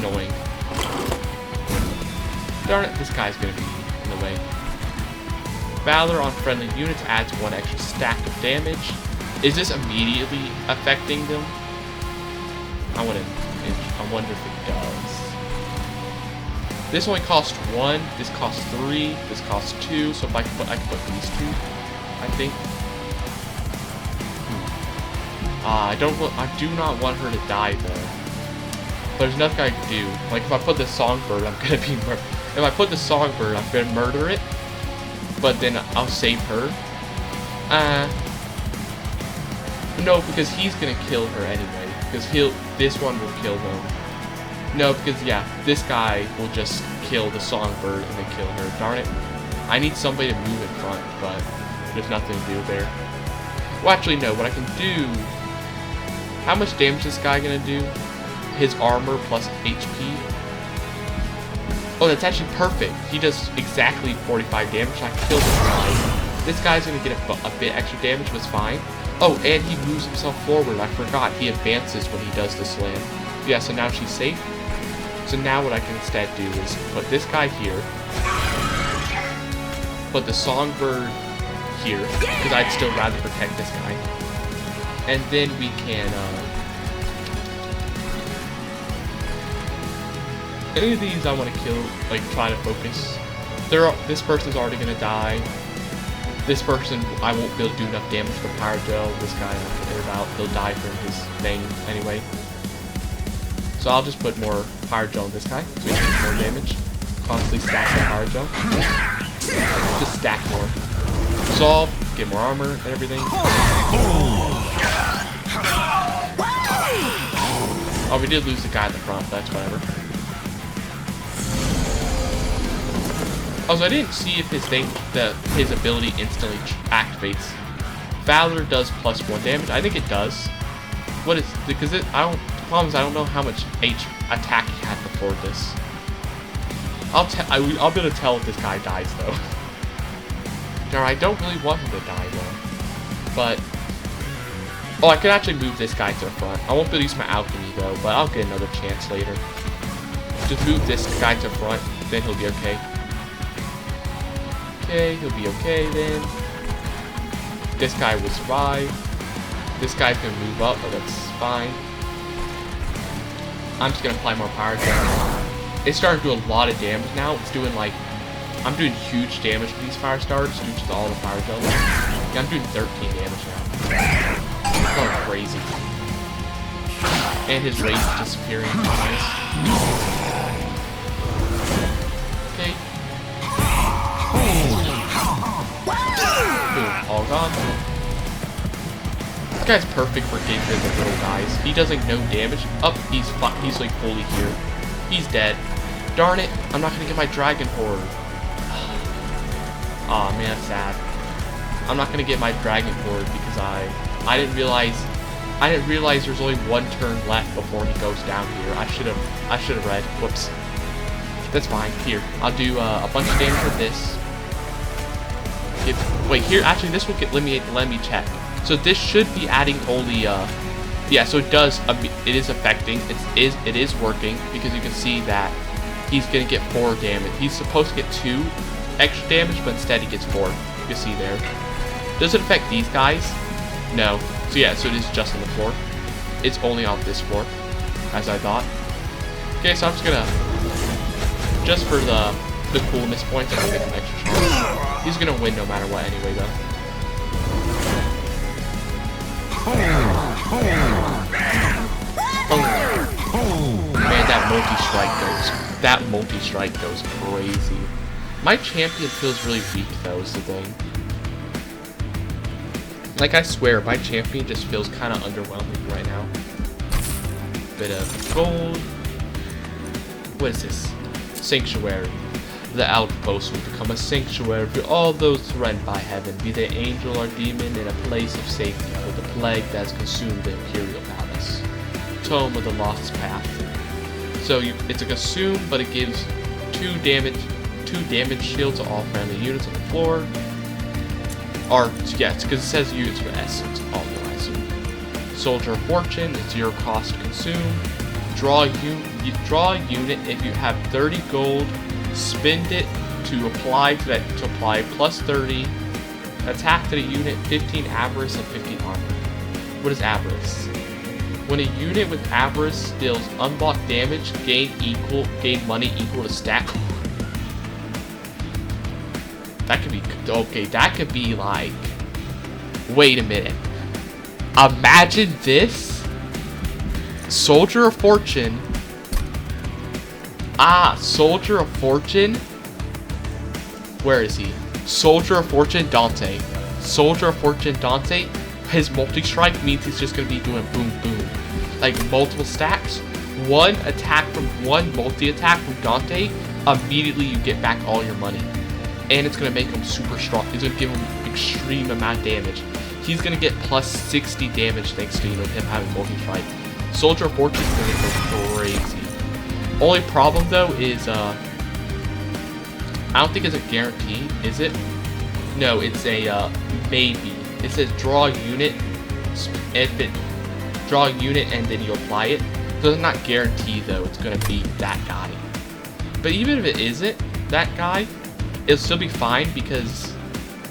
the way. Annoying. Darn it, this guy's gonna be in the way. Valor on friendly units adds 1 extra stack of damage. Is this immediately affecting them? I wonder if it does. This only costs 1, this costs 3, this costs 2, so if I can put these 2, I think. I do not want her to die though. There's nothing I can do. Like if I put the songbird, I'm gonna be if I put the songbird, I'm gonna murder it. But then I'll save her. No, because he's gonna kill her anyway. Because this one will kill him. No, because yeah, this guy will just kill the songbird and then kill her. Darn it. I need somebody to move in front, but there's nothing to do there. Well, actually, no. What I can do... How much damage is this guy gonna do? His armor plus HP. Oh, that's actually perfect. He does exactly 45 damage. I can kill this guy. This guy's gonna get a bit extra damage, but it's fine. Oh, and he moves himself forward. I forgot. He advances when he does the slam. Yeah, so now she's safe. So now what I can instead do is put this guy here. Put the songbird here, because I'd still rather protect this guy. And then we can, any of these I want to kill, like, try to focus. This person's already going to die. This person, I won't be able to do enough damage for Pyrogel. This guy, I don't care about. He'll die from his thing anyway. So I'll just put more Pyrogel on this guy, so he can do more damage. Constantly stack the Pyrogel. Just stack more. Resolve, get more armor and everything. Oh, we did lose the guy at the front, but that's whatever. Also, I didn't see if his his ability instantly activates. Valor does +1 damage. I think it does. What is because the problem is I don't know how much attack he had before this. I'll be able to tell if this guy dies though. No, I don't really want him to die though. But oh, I could actually move this guy to the front. I won't be able to use my alchemy though, but I'll get another chance later. Just move this guy to the front, then he'll be okay. Okay, he'll be okay then. This guy will survive. This guy's gonna move up, but that's fine. I'm just gonna apply more power gel. It's starting to do a lot of damage now. It's doing like, I'm doing huge damage with these fire stars due to all the fire gel. Yeah, I'm doing 13 damage now. It's going crazy. And his rage is disappearing. Nice. Okay. Boom, all gone. This guy's perfect for getting rid of the little guys. He does like no damage. Up, he's like fully here. He's dead. Darn it! I'm not gonna get my dragon horde. Aw, man, that's sad. I'm not gonna get my dragon horde because I didn't realize there's only one turn left before he goes down here. I should have read. Whoops. That's fine. Here, I'll do a bunch of damage with this. Wait, here, actually, this will get, let me check. So this should be adding only, yeah, so it does, it is affecting, it is working, because you can see that he's gonna get 4 damage. He's supposed to get 2 extra damage, but instead he gets 4. You can see there. Does it affect these guys? No. So yeah, so it is just on the floor. It's only on this floor, as I thought. Okay, so I'm just gonna, just for the coolness points, I'm gonna get him extra charge. He's gonna win no matter what anyway, though. Man, that multi-strike goes crazy. My champion feels really weak though, is the thing. Like, I swear, my champion just feels kind of underwhelming right now. Bit of gold. What is this? Sanctuary. The outpost will become a sanctuary for all those threatened by heaven, be they angel or demon, in a place of safety for the plague that has consumed the Imperial Palace. Tome of the Lost Path. So it's a consume, but it gives 2 damage shield to all friendly units on the floor. Or, yeah, it's because it says units for essence, although I assume. Soldier of Fortune, it's 0 cost to consume. Draw a unit if you have 30 gold. Spend it to apply plus 30 attack to the unit, 15 avarice, and 15 armor. What is Avarice? When a unit with Avarice deals unblocked damage, gain money equal to stack. That could be, okay, that could be like, wait a minute. Imagine this. Soldier of Fortune. Soldier of Fortune. Where is he? Soldier of Fortune, Dante. Soldier of Fortune, Dante. His multi-strike means he's just going to be doing boom, boom. Like multiple stacks. One attack from one multi-attack from Dante. Immediately you get back all your money. And it's going to make him super strong. It's going to give him extreme amount of damage. He's going to get plus 60 damage thanks to, him having multi-strike. Soldier of Fortune is going to go crazy. Only problem though is, I don't think it's a guarantee, is it? No, it's a, maybe. It says draw a unit, draw a unit and then you apply it. So it's not guaranteed though, it's going to be that guy. But even if it isn't that guy, it'll still be fine because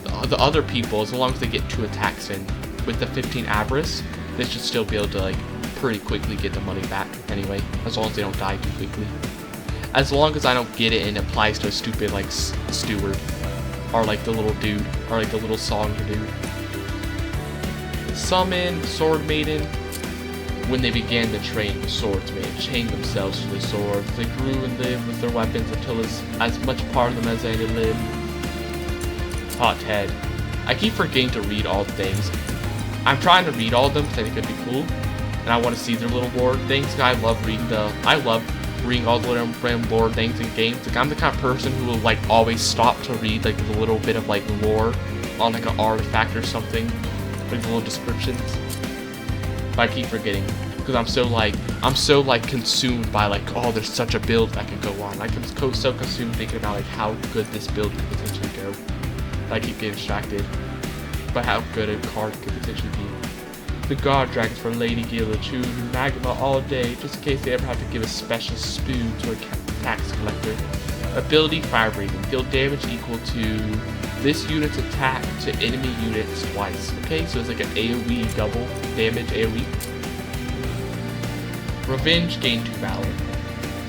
the other people, as long as they get 2 attacks in with the 15 Avarice, they should still be able to like pretty quickly get the money back anyway, as long as they don't die too quickly. As long as I don't get it and it applies to a stupid like steward, or like the little dude, or like the little song dude. Summon Sword Maiden. When they began to train, the swordsmen chained themselves to the swords. They grew and lived with their weapons until as much part of them as they lived. Hothead. I keep forgetting to read all the things. I'm trying to read all of them because I think it'd be cool, and I want to see their little lore things. I love reading all the little random lore things in games. Like I'm the kind of person who will like always stop to read like the little bit of like lore on like an artifact or something, like the little descriptions. But I keep forgetting because I'm so like consumed by like, oh, there's such a build that can go on. Like I'm so consumed thinking about like how good this build could potentially go. I keep getting distracted by how good a card could potentially be. The guard dragons for Lady Gila chew magma all day, just in case they ever have to give a special spoon to a tax collector. Ability Fire Breathing. Deal damage equal to this unit's attack to enemy units twice. Okay, so it's like an AoE double damage AoE. Revenge, gain 2 valor.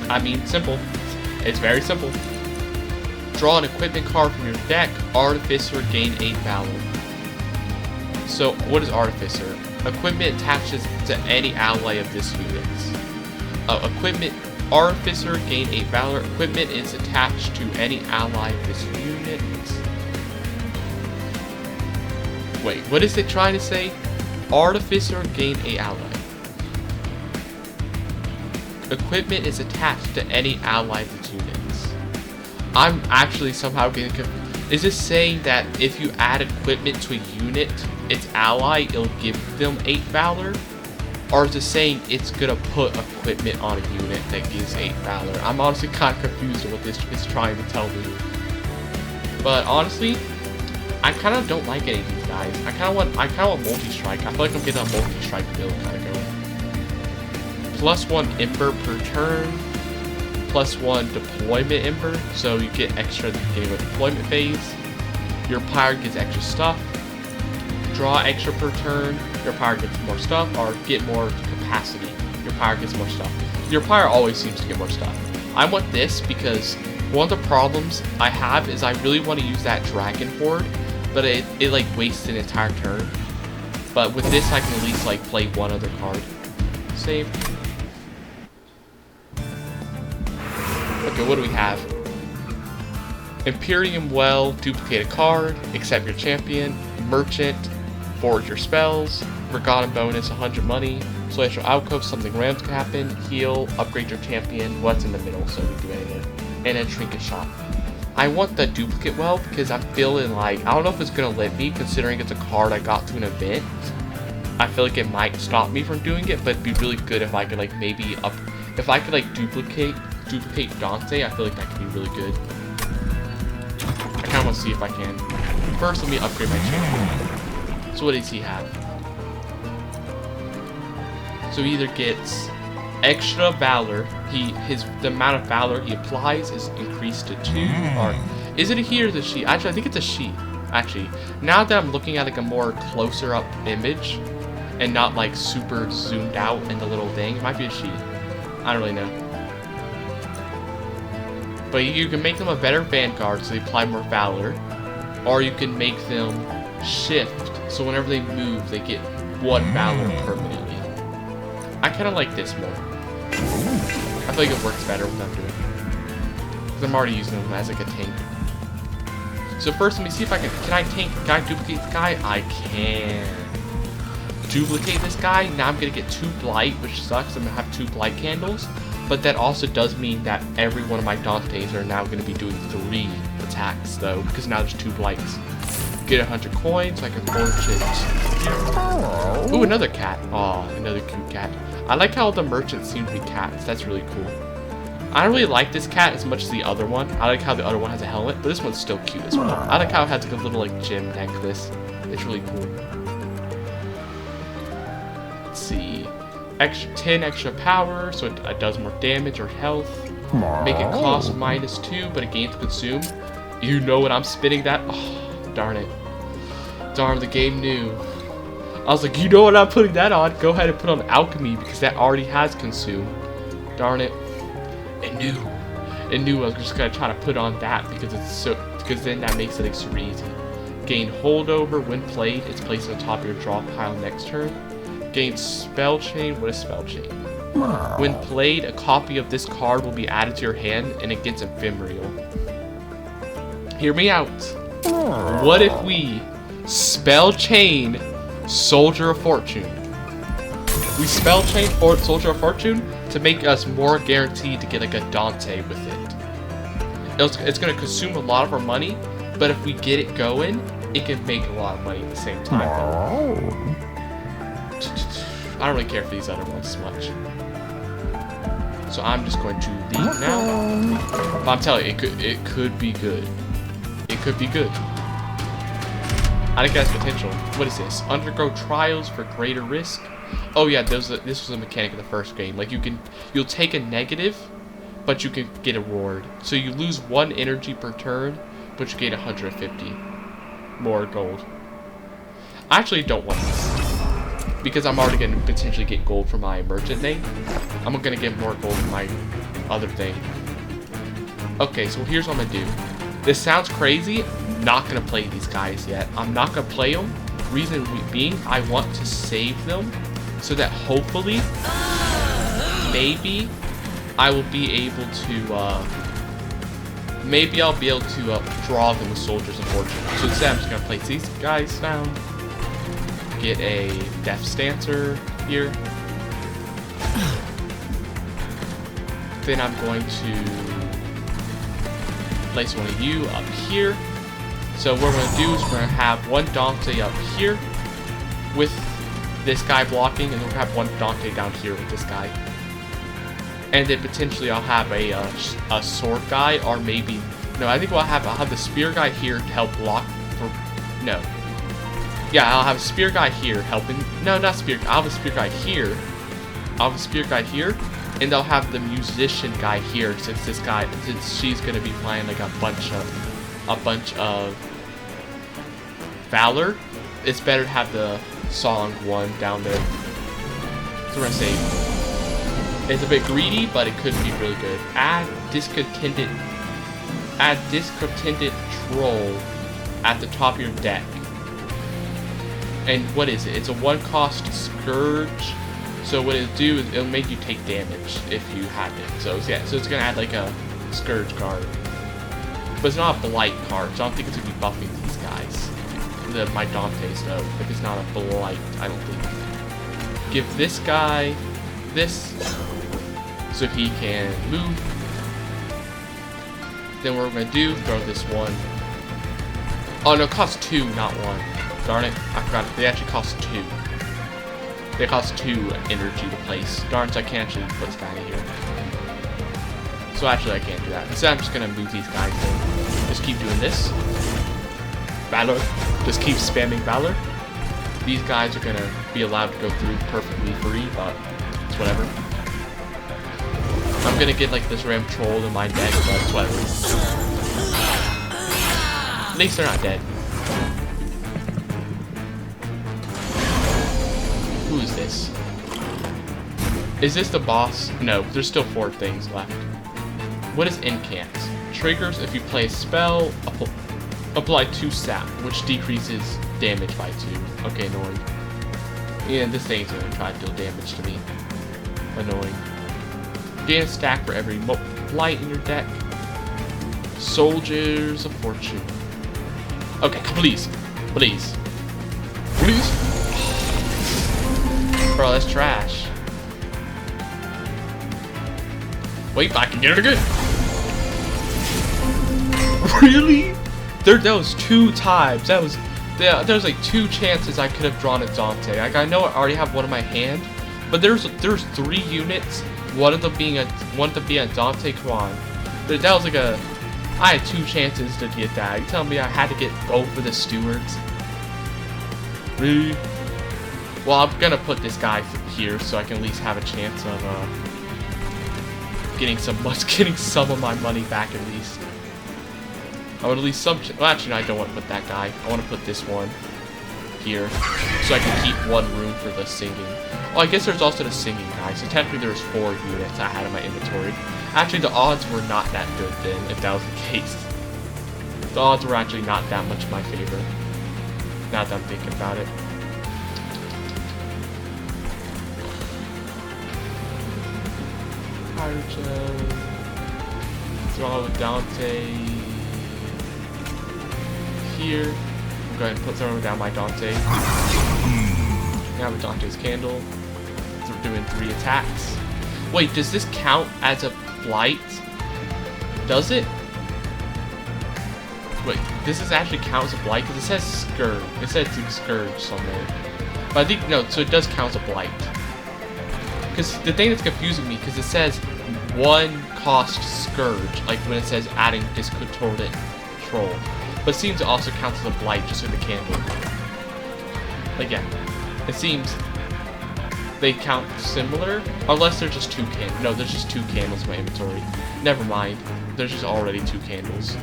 I mean, simple. It's very simple. Draw an equipment card from your deck. Artificer, gain 8 valor. So, what is Artificer? Equipment attaches to any ally of this unit. Equipment. Artificer, gain 8 valor. Equipment is attached to any ally of this unit. Wait, what is it trying to say? Artificer, gain 8 ally. Equipment is attached to any ally of its units. I'm actually somehow getting confused. Is this saying that if you add equipment to a unit, its ally, it'll give them 8 valor? Or is it saying it's gonna put equipment on a unit that gives 8 valor? I'm honestly kind of confused on what this is trying to tell me. But honestly, I kind of don't like any of these guys. I kind of want multi-strike. I feel like I'm getting a multi-strike build kind of going. +1 Ember per turn. +1 deployment Ember, so you get extra at the beginning of the deployment phase. Your pirate gets extra stuff. Draw extra per turn. Your pirate gets more stuff, or get more capacity. Your pirate gets more stuff. Your pirate always seems to get more stuff. I want this because one of the problems I have is I really want to use that dragon horde, but it like wastes an entire turn. But with this, I can at least like play one other card. Save. Okay, what do we have? Imperium Well, duplicate a card, accept your champion, merchant, forge your spells, forgotten bonus, 100 money, celestial alcove, something random can happen, heal, upgrade your champion, what's in the middle, so we do anything, and a trinket shop. I want the duplicate well because I'm feeling like, I don't know if it's gonna let me considering it's a card I got to an event. I feel like it might stop me from doing it, but it'd be really good if I could like maybe if I could like duplicate Dante. I feel like that could be really good. I kind of want to see if I can. First, let me upgrade my champion. So what does he have? So he either gets extra valor. The amount of valor he applies is increased to 2. Or is it a he or is it a she? Actually, I think it's a she. Actually, now that I'm looking at like a more closer up image, and not like super zoomed out in the little thing. It might be a she. I don't really know. But you can make them a better vanguard so they apply more valor, or you can make them shift so whenever they move they get 1 valor permanently. I kind of like this more. I feel like it works better without doing it. Because I'm already using them as like a tank. So first, let me see if I can I duplicate this guy? I can. Duplicate this guy. Now I'm going to get 2 blight, which sucks. I'm going to have 2 blight candles. But that also does mean that every one of my Dantes are now going to be doing 3 attacks, though, because now there's 2 blights. Get 100 coins so I can forge it. Ooh, another cat. Aw, another cute cat. I like how the merchants seem to be cats. That's really cool. I don't really like this cat as much as the other one. I like how the other one has a helmet, but this one's still cute as well. I like how it has like a little like gem necklace. It's really cool. Let's see. 10 extra power, so it does more damage or health. Make it cost -2, but it gains consume. You know what I'm spitting that? Oh, darn it. Darn, the game knew. I was like, you know what I'm putting that on? Go ahead and put on alchemy because that already has consume. Darn it. It knew I was just gonna try to put on that because then that makes it like super easy. Gain holdover when played. It's placed on the top of your draw pile next turn. Gain spell chain. What is spell chain? When played, a copy of this card will be added to your hand and it gets ephemeral. Hear me out. What if we spell chain Soldier of Fortune? We spell chain Soldier of Fortune to make us more guaranteed to get like a Dante with it. It's going to consume a lot of our money, but if we get it going, it can make a lot of money at the same time. I don't really care for these other ones as much. So I'm just going to leave now. But I'm telling you, it could be good. It could be good. I think that's potential. What is this? Undergo trials for greater risk. Oh yeah, this was a mechanic in the first game. Like you'll take a negative, but you can get a reward. So you lose 1 energy per turn, but you gain 150 more gold. I actually don't want this because I'm already going to potentially get gold for my merchant thing. I'm going to get more gold for my other thing. Okay, so here's what I'm going to do. This sounds crazy. I'm not going to play these guys yet. I'm not going to play them. Reason being, I want to save them so that hopefully, maybe I will be able to, maybe I'll be able to draw them with Soldiers of Fortune. So instead, I'm just going to place these guys down. Get a Death Stancer here. Then I'm going to place one of you up here. So what we're going to do is we're going to have 1 Dante up here with this guy blocking, and we'll have 1 Dante down here with this guy. And then potentially I'll have a sword guy, or maybe no. I think I'll have the spear guy here to help block for no. Yeah, I'll have a spear guy here helping. No, not spear. I'll have a spear guy here. I'll have a spear guy here, and they'll have the musician guy here since she's gonna be playing like a bunch of valor. It's better to have the song one down there. So we're gonna say it's a bit greedy, but it could be really good. Add discontented troll at the top of your deck. And what is it? It's a 1-cost scourge. So what it'll do is it'll make you take damage if you have it. So yeah, so it's gonna add like a scourge card. But it's not a blight card, so I don't think it's gonna be buffing these guys. My Dantes though. Like it's not a blight, I don't think. Give this guy this so he can move. Then what we're gonna do, throw this one. Oh no, it costs 2, not 1. Darn it, I forgot. They actually cost 2. They cost 2 energy to place. Darn, so I can't actually put this guy in here. So actually I can't do that. Instead I'm just gonna move these guys in. Just keep doing this. Valor. Just keep spamming Valor. These guys are gonna be allowed to go through perfectly free, but it's whatever. I'm gonna get like this Ram Troll in my deck, but it's whatever. At least they're not dead. Who is this? Is this the boss? No, there's still 4 things left. What is incant? Triggers if you play a spell, apply 2 sap, which decreases damage by 2. Okay, annoying. Yeah, this thing's gonna try to deal damage to me. Annoying. Gain a stack for every light in your deck. Soldiers of Fortune. Okay, please. Please. Please? Bro, that's trash. Wait, I can get it again. Really? That was 2 times. There was like 2 chances I could have drawn a Dante. Like, I know I already have one in my hand, but there's 3 units. One of them being a Dante. Come on. That was like I had 2 chances to get that. You telling me I had to get both of the stewards? Really? Well, I'm gonna put this guy here so I can at least have a chance of getting some of my money back at least. I would at least well, actually, no, I don't want to put that guy. I want to put this one here so I can keep 1 room for the singing. Oh, I guess there's also the singing guy. So technically, there's 4 units I had in my inventory. Actually, the odds were not that good then, if that was the case. The odds were actually not that much in my favor. Now that I'm thinking about it. Draw with Dante here. I'm going to put someone down my Dante. Now with Dante's candle. So we're doing 3 attacks. Wait, does this count as a flight? Does it? Wait, this is actually counts as a blight because it says scourge. It says scourge somewhere. But I think no, so it does count as a blight. Because the thing that's confusing me, because it says 1 cost scourge, like when it says adding discontorted troll. But it seems it also counts as a blight just with the candle. Like yeah, it seems they count similar, unless there's just 2 candles. No, there's just 2 candles in my inventory. Never mind, there's just already 2 candles.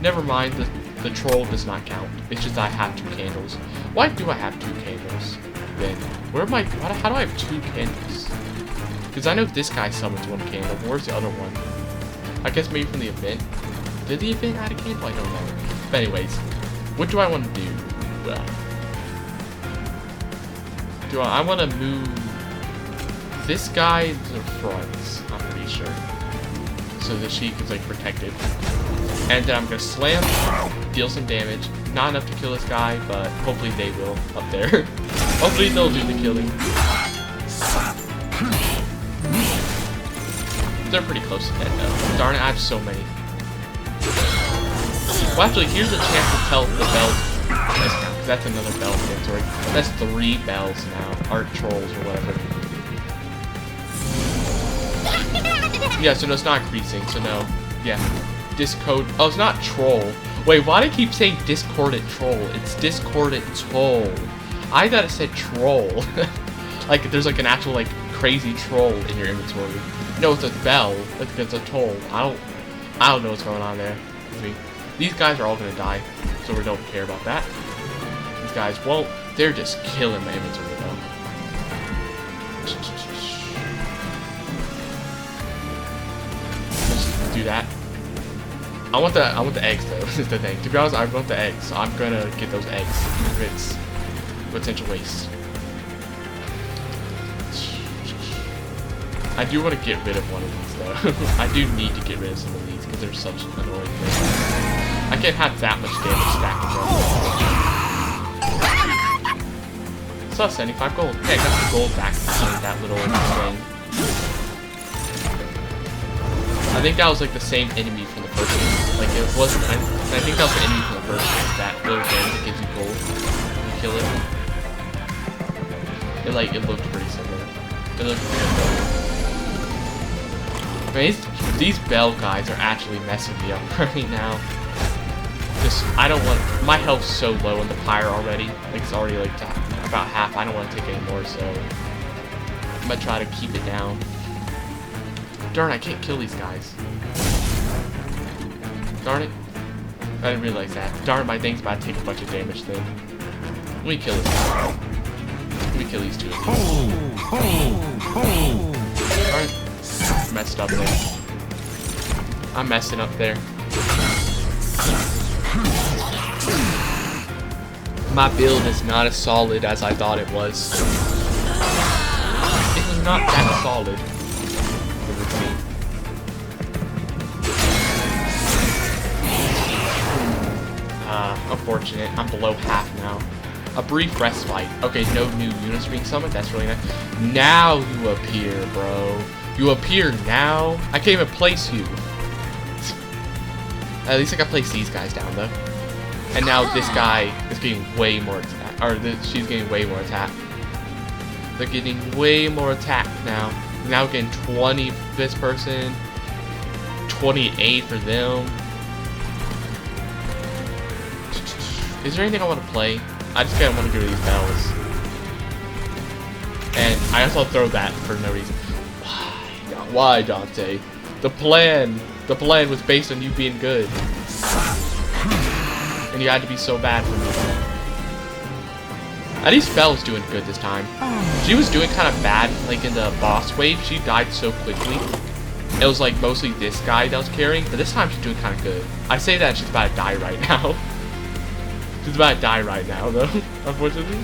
Never mind, the troll does not count. It's just I have 2 candles. Why do I have 2 candles? Then, how do I have 2 candles? Because I know this guy summons 1 candle, but where's the other one? I guess maybe from the event. Did the event add a candle? I don't know. But anyways, what do I want to do? I want to move this guy to the front, I'm pretty sure. So that she is like protected. And then I'm gonna slam, deal some damage. Not enough to kill this guy, but hopefully they will up there. Hopefully they'll do the killing. They're pretty close to dead though. Darn it, I have so many. Well, actually, here's a chance to tell the bells. Because that's another bell inventory. That's 3 bells now. Art trolls or whatever. Yeah, so no, it's not increasing, so no. Yeah. Discode. Oh, it's not troll. Wait, why do I keep saying discordant troll? It's discordant toll. I thought it said troll. Like, there's like an actual, like, crazy troll in your inventory. No, it's a bell. It's a toll. I don't know what's going on there. I mean, these guys are all gonna die, so we don't care about that. These guys won't. They're just killing my inventory, though. Let's do that. I want the eggs though, is the thing. To be honest, I want the eggs, so I'm gonna get those eggs. It's potential waste. I do want to get rid of one of these though. I do need to get rid of some of these because they're such annoying things. I can't have that much damage stacking them. So 75 gold. Hey, I got the gold back from that little thing. I think that was like the same enemy from the first game. Like it wasn't. I think that was the enemy from the first game. That little thing that gives you gold. You kill it. It looked pretty similar. It looked pretty similar. I mean, these bell guys are actually messing me up right now. Just I don't want my health's so low in the pyre already. Like it's already like about half. I don't want to take any more, so I'm gonna try to keep it down. Darn, I can't kill these guys. Darn it. I didn't realize that. Darn, my thing's about to take a bunch of damage then. Let me kill this guy. Let me kill these 2 of these. Alright. Messed up there. I'm messing up there. My build is not as solid as I thought it was. It was not that solid. Unfortunate. I'm below half now. A brief respite. Okay, no new units being summoned. That's really nice. Now you appear, bro. You appear now. I can't even place you. At least I can place these guys down, though. And now this guy is getting way more attack. Or she's getting way more attack. They're getting way more attack now. Now getting 20 for this person. 28 for them. Is there anything I want to play? I just kind of want to go to these bells. And I also throw that for no reason. Why, Dante? The plan was based on you being good. And you had to be so bad for me. At least Belle's doing good this time. She was doing kind of bad, like in the boss wave. She died so quickly. It was like mostly this guy that was carrying, but this time she's doing kind of good. I say that she's about to die right now. She's about to die right now, though, unfortunately.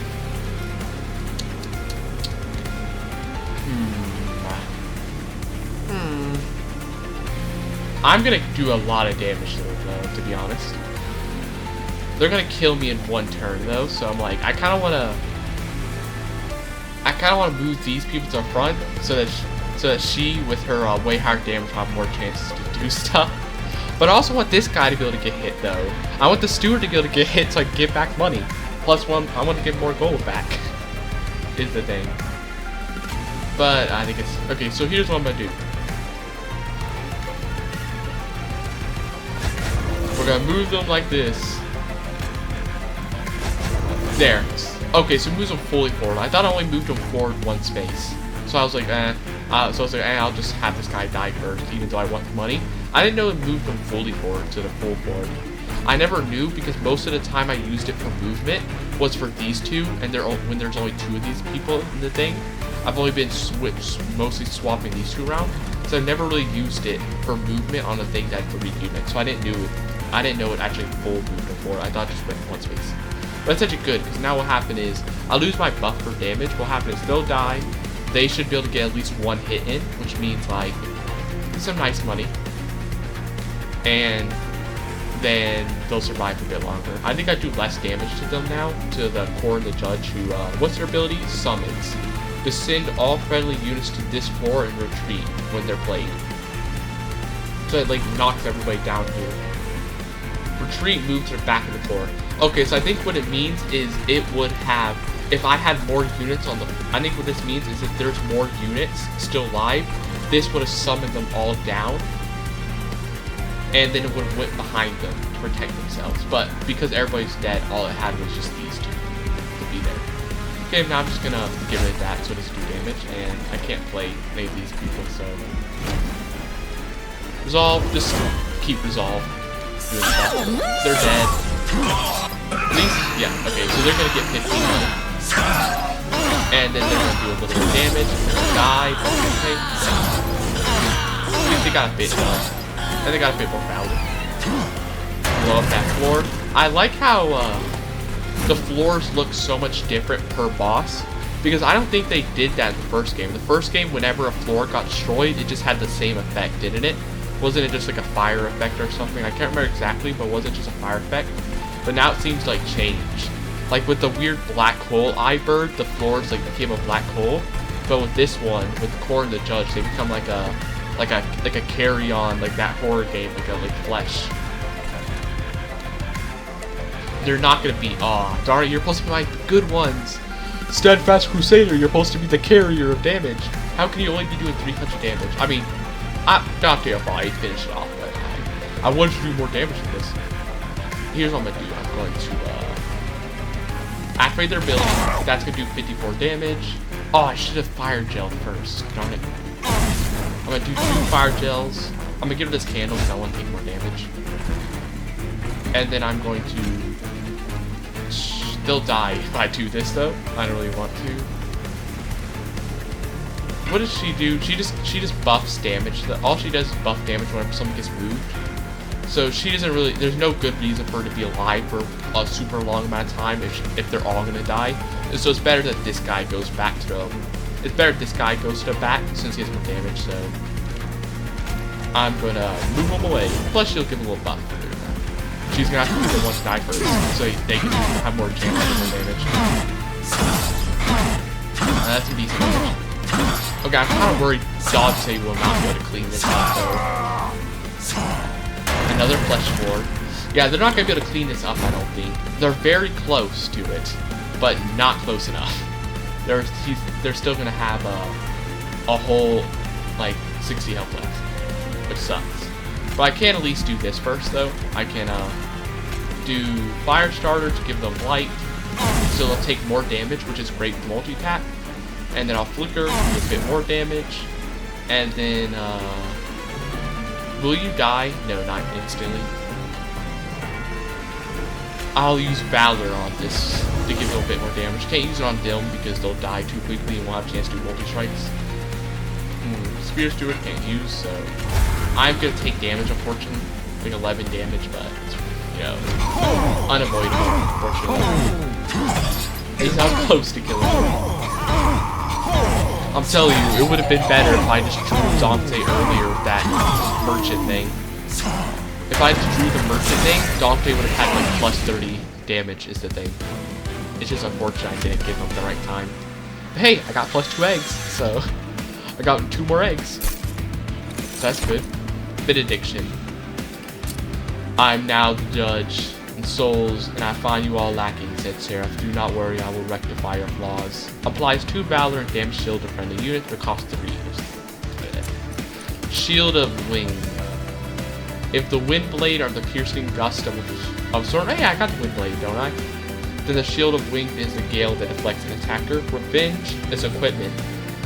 I'm gonna do a lot of damage to them, though, to be honest. They're gonna kill me in one turn, though, so I'm like, I kind of want to move these people to the front so that she, with her way higher damage, will have more chances to do stuff. But I also want this guy to be able to get hit, though. I want the steward to be able to get hit so I can get back money. Plus one, I want to get more gold back. Is the thing. But I think it's okay. So here's what I'm gonna do. We're gonna move them like this. There. Okay, so it moves them fully forward. I thought I only moved them forward one space. So I was like, I'll just have this guy die first, even though I want the money. I didn't know it moved them fully forward to the full forward. I never knew because most of the time I used it for movement was for these two, and when there's only two of these people in the thing, I've only been mostly swapping these two around. So I never really used it for movement on the thing that had 3 units. So I didn't know it actually full moved before. I thought it just went in one space. But it's actually good because now what happened is I lose my buff for damage. What happened is they'll die. They should be able to get at least 1 hit in, which means like some nice money. And then they'll survive a bit longer. I think I do less damage to them now, to the core and the judge who, what's their ability? Summons. To send all friendly units to this floor and retreat when they're played. So it like knocks everybody down here. Retreat, move to the back of the floor. Okay, so I think what it means is it would have, if I had more units on the, I think what this means is if there's more units still alive, this would have summoned them all down. And then it would have went behind them to protect themselves. But because everybody's dead, all it had was just these two to be there. Okay, now I'm just gonna get rid of that so it doesn't do damage, and I can't play any of these people, so resolve, just keep resolve. Doing stuff. They're dead. At least, yeah, okay, so they're gonna get 15 money. And then they're gonna do a little bit of damage, they're gonna die, okay. At least they got a bit done. And they got a bit more value. Blow up that floor. I like how the floors look so much different per boss. Because I don't think they did that in the first game. The first game, whenever a floor got destroyed, it just had the same effect, didn't it? Wasn't it just like a fire effect or something? I can't remember exactly, but was it just a fire effect? But now it seems to like change. Like with the weird black hole eye bird, the floors like became a black hole. But with this one, with the core and the judge, they become like a carry-on, like that horror game, like flesh. They're not gonna be, aw, darn it, you're supposed to be my good ones. Steadfast Crusader, you're supposed to be the carrier of damage. How can you only be doing 300 damage? I mean, not to I finished it off, but I wanted to do more damage than this. Here's what I'm gonna do. I'm going to activate their ability. That's gonna do 54 damage. Oh, I should have fire gel first. Darn it. I'm gonna do 2 fire gels. I'm gonna give her this candle because I want to take more damage. And then I'm going to... They'll die if I do this though. I don't really want to. What does she do? She just buffs damage. All she does is buff damage whenever someone gets moved. So she doesn't really. There's no good reason for her to be alive for a super long amount of time if they're all gonna die. And so it's better that this guy goes back to the. It's better if this guy goes to the back since he has more damage. So I'm gonna move him away. Plus she'll give a little buff. She's gonna have to be the one to die first, so they can have more chance of more damage. That's a decent damage. Okay, I'm kind of worried Dante will not be able to clean this up though. Another flesh ward. Yeah, they're not gonna be able to clean this up, I don't think. They're very close to it, but not close enough. They're still gonna have a whole like 60 health left, which sucks. But I can at least do this first though. I can do Fire Starter to give them light, so they'll take more damage, which is great for multi-attack. And then I'll Flicker, do a bit more damage. And then, will you die? No, not instantly. I'll use Valor on this to give them a bit more damage. Can't use it on Dilm because they'll die too quickly and won't have a chance to do multi-strikes. Spear Steward can't use, so I'm gonna take damage, unfortunately. Like 11 damage, but, you know, unavoidable, unfortunately. He's not close to killing him. I'm telling you, it would have been better if I just drew Dante earlier with that merchant thing. If I just drew the merchant thing, Dante would have had like plus 30 damage is the thing. It's just unfortunate I didn't give him the right time. But hey, I got plus 2 eggs, so I got 2 more eggs. So that's good. Benediction. I'm now the judge in souls, and I find you all lacking, said Seraph. Do not worry, I will rectify your flaws. Applies 2 Valor and damage shield to friendly units, but costs 3 years. Shield of Wing. If the Wind Blade or the piercing gust of sword, hey, I got the Wind Blade, don't I? Then the Shield of Wing is the gale that deflects an attacker. Revenge is equipment.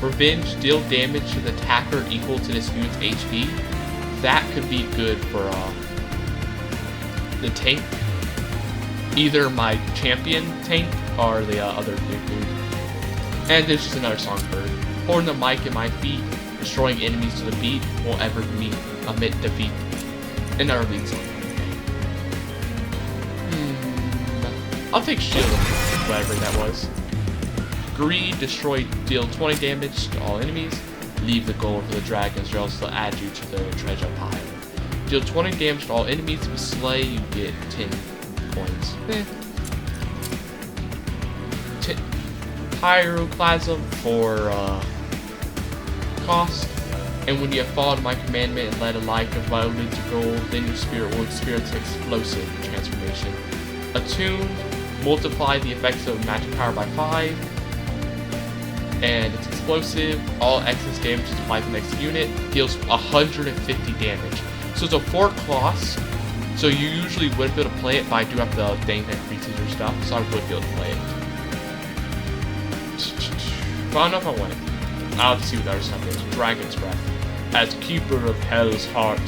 Revenge deal damage to the attacker equal to this unit's HP. That could be good for the tank. Either my champion tank or the other dude. And there's just another songbird. Horn the mic in my feet, destroying enemies to the beat, won't ever admit defeat. Another lead song. I'll take Shield, whatever that was. Greed, destroy, deal 20 damage to all enemies. Leave the gold for the dragons, or else they'll add you to the treasure pile. Deal 20 damage to all enemies. If you slay, you get 10 coins. Pyroclasm for cost. And when you have followed my commandment and led a life devoted to gold, then your spirit will experience explosive transformation. Attune, multiply the effects of magic power by 5. And it's explosive. All excess damage is applied to the next unit. Deals 150 damage. So it's a 4 cost. So you usually wouldn't be able to play it, but I do have the thing that increases your stuff, so I would be able to play it. But I don't know if I want it. I'll have to see what the other stuff is. Dragon's Breath. As keeper of Hell's heart,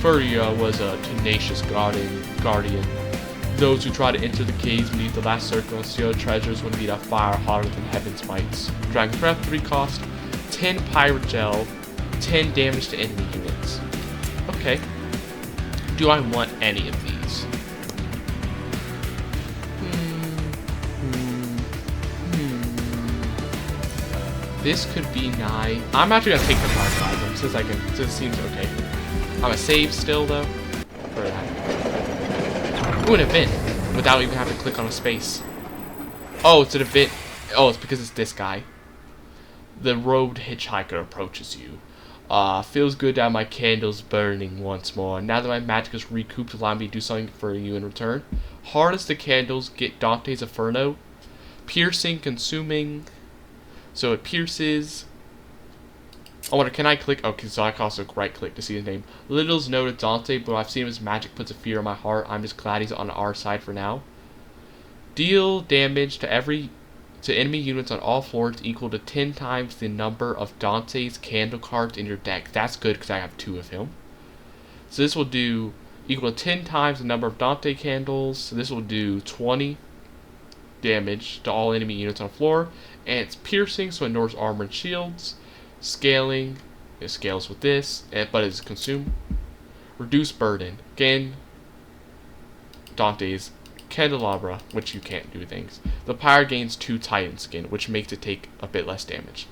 Furia was a tenacious guardian. Those who try to enter the caves beneath the last circle and steal treasures will meet a fire hotter than heaven's mites. Dragon's Breath 3 cost, 10 Pirate Gel, 10 damage to enemy units. Okay. Do I want any of these? This could be nice. I'm actually gonna take the Pyroclasm since since it seems okay. I'm gonna save still though. For that. Ooh, an event without even having to click on a space. Oh, it's an event. Oh, it's because it's this guy. The robed hitchhiker approaches you. Feels good to have my candles burning once more. Now that my magic is recouped, allow me to do something for you in return. Harness the candles, get Dante's Inferno. Piercing, consuming. So it pierces. I wonder, can I click? Okay, so I can also right click to see his name. Little's no to Dante, but I've seen his magic puts a fear in my heart. I'm just glad he's on our side for now. Deal damage to enemy units on all floors equal to 10 times the number of Dante's candle cards in your deck. That's good because I have 2 of him. So this will do equal to 10 times the number of Dante candles. So this will do 20. damage to all enemy units on the floor, and it's piercing, so it ignores armor and shields. Scaling, it scales with this, but it's consumed. Reduce burden. Again, Dante's Candelabra, which you can't do things. The Pyre gains 2 Titan skin, which makes it take a bit less damage.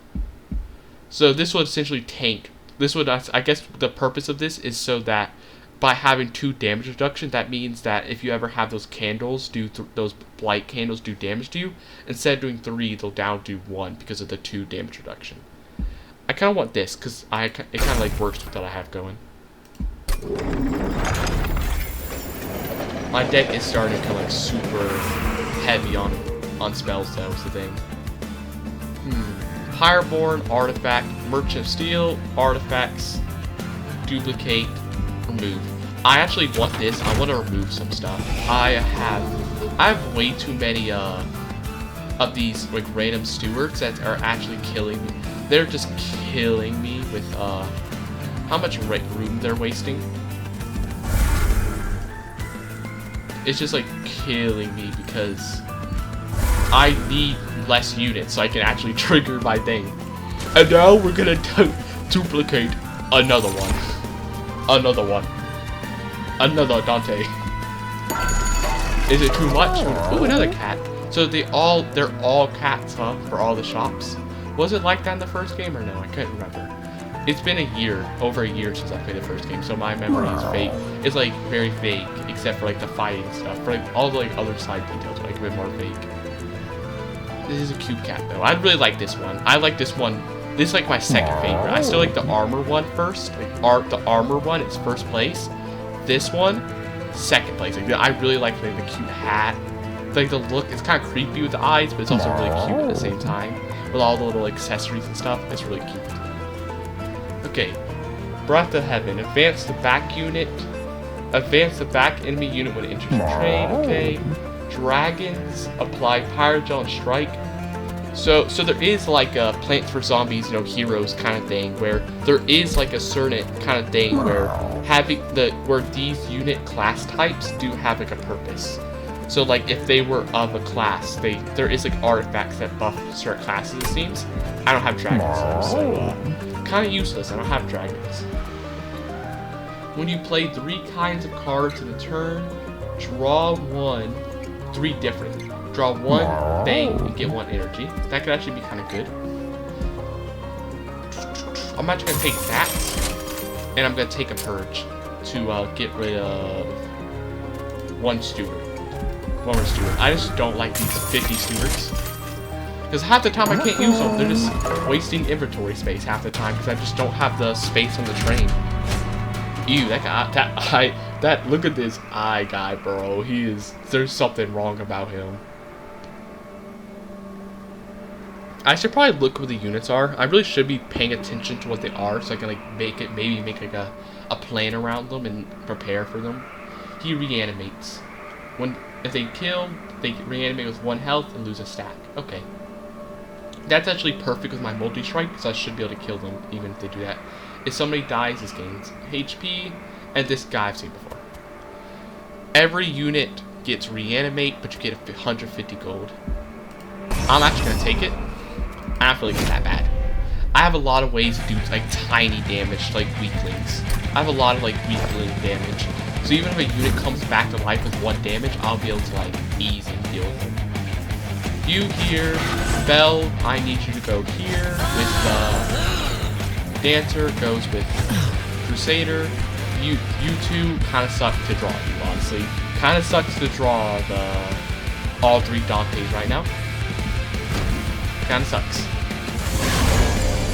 So this would essentially tank. This would, I guess the purpose of this is so that by having 2 damage reduction, that means that if you ever have those candles those blight candles do damage to you, instead of doing 3, they'll down do 1 because of the 2 damage reduction. I kind of want this because it kind of like works with what I have going. My deck is starting to become like super heavy on spells though, is the thing. Pyreborn, Artifact, Merchant of Steel, Artifacts, Duplicate, Remove. I actually want this. I want to remove some stuff. I have way too many of these like random stewards that are actually killing me. They're just killing me with how much room they're wasting. It's just like killing me because I need less units so I can actually trigger my thing. And now we're gonna duplicate another one. Another Dante. Is it too much? Ooh, another cat. So they're all cats, huh? For all the shops. Was it like that in the first game or no? I can't remember. It's been a year, over a year since I played the first game, so my memory is fake. It's like very fake, except for like the fighting stuff. For like all the like other side details, are, like a bit more fake. This is a cute cat though. I really like this one. I like this one. This is like my second favorite. I still like the armor one first. Like the armor one is first place. This one, second place. Like, I really like the cute hat. Like the look, it's kind of creepy with the eyes, but it's also really cute at the same time. With all the little accessories and stuff, it's really cute. Okay, Breath of Heaven. Advance the back unit. Advance the back enemy unit when it enters your train. Okay. Dragons. Apply Pyrogel and Strike. So there is like a Plants vs Zombies, heroes kind of thing, where there is like a certain kind of thing where where these unit class types do have like a purpose. So like if they were of a class, there is like artifacts that buff certain classes, it seems. I don't have dragons, so kind of useless. I don't have dragons. When you play 3 kinds of cards in a turn, draw 3 different. Draw 1 bang and get 1 energy. That could actually be kind of good. I'm actually gonna take that, and I'm gonna take a purge to get rid of 1 steward. 1 more steward. I just don't like these 50 stewards. Because half the time I can't use them. They're just wasting inventory space half the time because I just don't have the space on the train. Ew, that guy, look at this eye guy, bro. There's something wrong about him. I should probably look where the units are. I really should be paying attention to what they are so I can like maybe make like a plan around them and prepare for them. He reanimates. If they kill, they reanimate with 1 health and lose a stack. Okay. That's actually perfect with my multi-strike because I should be able to kill them even if they do that. If somebody dies, this gains HP, and this guy I've seen before. Every unit gets reanimate, but you get 150 gold. I'm actually going to take it. I don't feel like it's that bad. I have a lot of ways to do like tiny damage to like weaklings. I have a lot of like weakling damage. So even if a unit comes back to life with 1 damage, I'll be able to like easy deal with them. You here, Bell, I need you to go here with Dancer, goes with Crusader. You two kind of suck to draw, honestly. Kind of sucks to draw all 3 Dantes right now. Kind of sucks.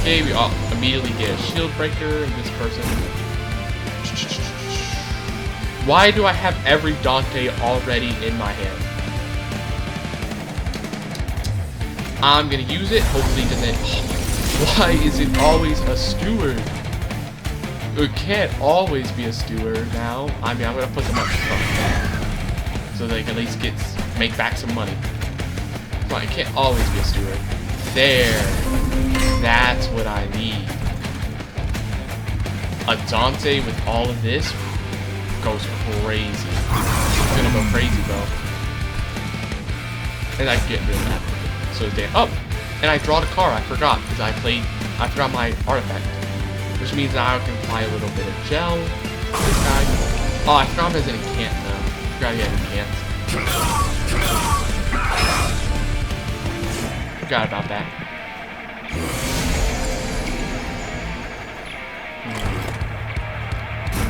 Okay, we all immediately get a shield breaker and this person. Why do I have every Dante already in my hand? I'm gonna use it. Hopefully, doesn't. Why is it always a steward? It can't always be a steward now. I mean, I'm gonna put them up front so they can at least make back some money. Come on, it can't always be a steward. There. That's what I need. A Dante with all of this goes crazy. It's gonna go crazy, bro. And I get rid of that. So damn. Oh! And I draw the card. I forgot because I forgot my artifact. Which means now I can apply a little bit of gel. This guy. Oh, I forgot him as an incant though. I forgot he had incants. Forgot about that.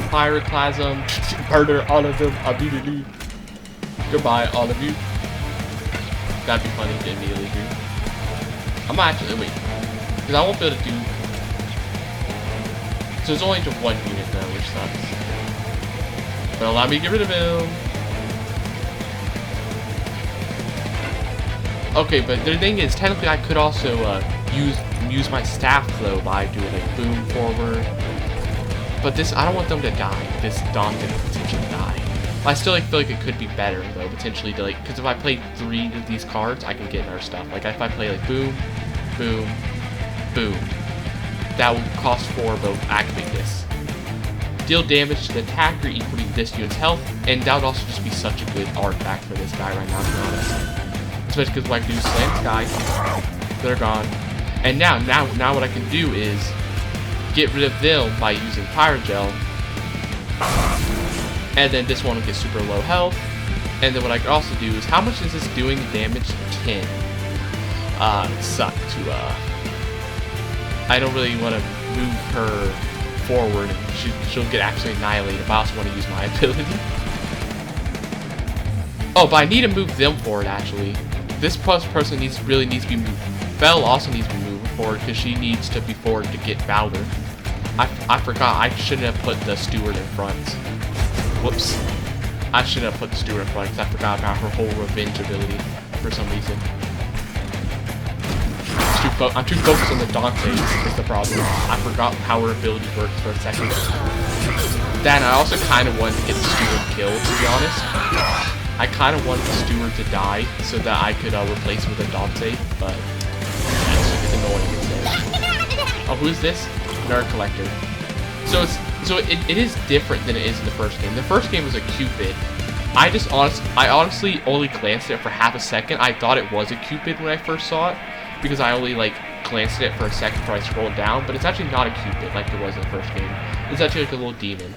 Pyroclasm. Murder all of them immediately. Goodbye, all of you. That'd be funny to immediately do. I'm actually wait, because I won't be able to do. So it's only to one unit though, which sucks. But allow me to get rid of him. Okay, but the thing is, technically I could also use my staff though by doing like boom forward. But this, I don't want them to die. This Dom could potentially die. I still feel like it could be better though, potentially to because if I play 3 of these cards, I can get our stuff. Like if I play like boom, boom, boom, that will cost 4 both activate this. Deal damage to the attacker equaling this unit's health, and that would also just be such a good artifact for this guy right now, to be honest. Especially because what I can do is slam sky, they're gone. And now what I can do is get rid of them by using Pyrogel. And then this one will get super low health. And then what I can also do is, how much is this doing damage? 10. It sucked to, I don't really want to move her forward. She'll get actually annihilated, but I also want to use my ability. Oh, but I need to move them forward, actually. This person really needs to be moved. Belle also needs to be moved forward, because she needs to be forward to get Valor. I forgot, I shouldn't have put the steward in front. Whoops. I should have put the steward in front because I forgot about her whole revenge ability for some reason. I'm too focused on the Dante is the problem. I forgot how her ability works for a second. Then I also kind of wanted to get the steward killed, to be honest. I kind of wanted the steward to die so that I could replace him with a Dante, but it's annoying instead. Oh, who is this? Nerd Collector. So it is different than it is in the first game. The first game was a Cupid. I honestly only glanced at it for half a second. I thought it was a Cupid when I first saw it, because I only glanced at it for a second before I scrolled down. But it's actually not a Cupid like it was in the first game. It's actually like a little demon,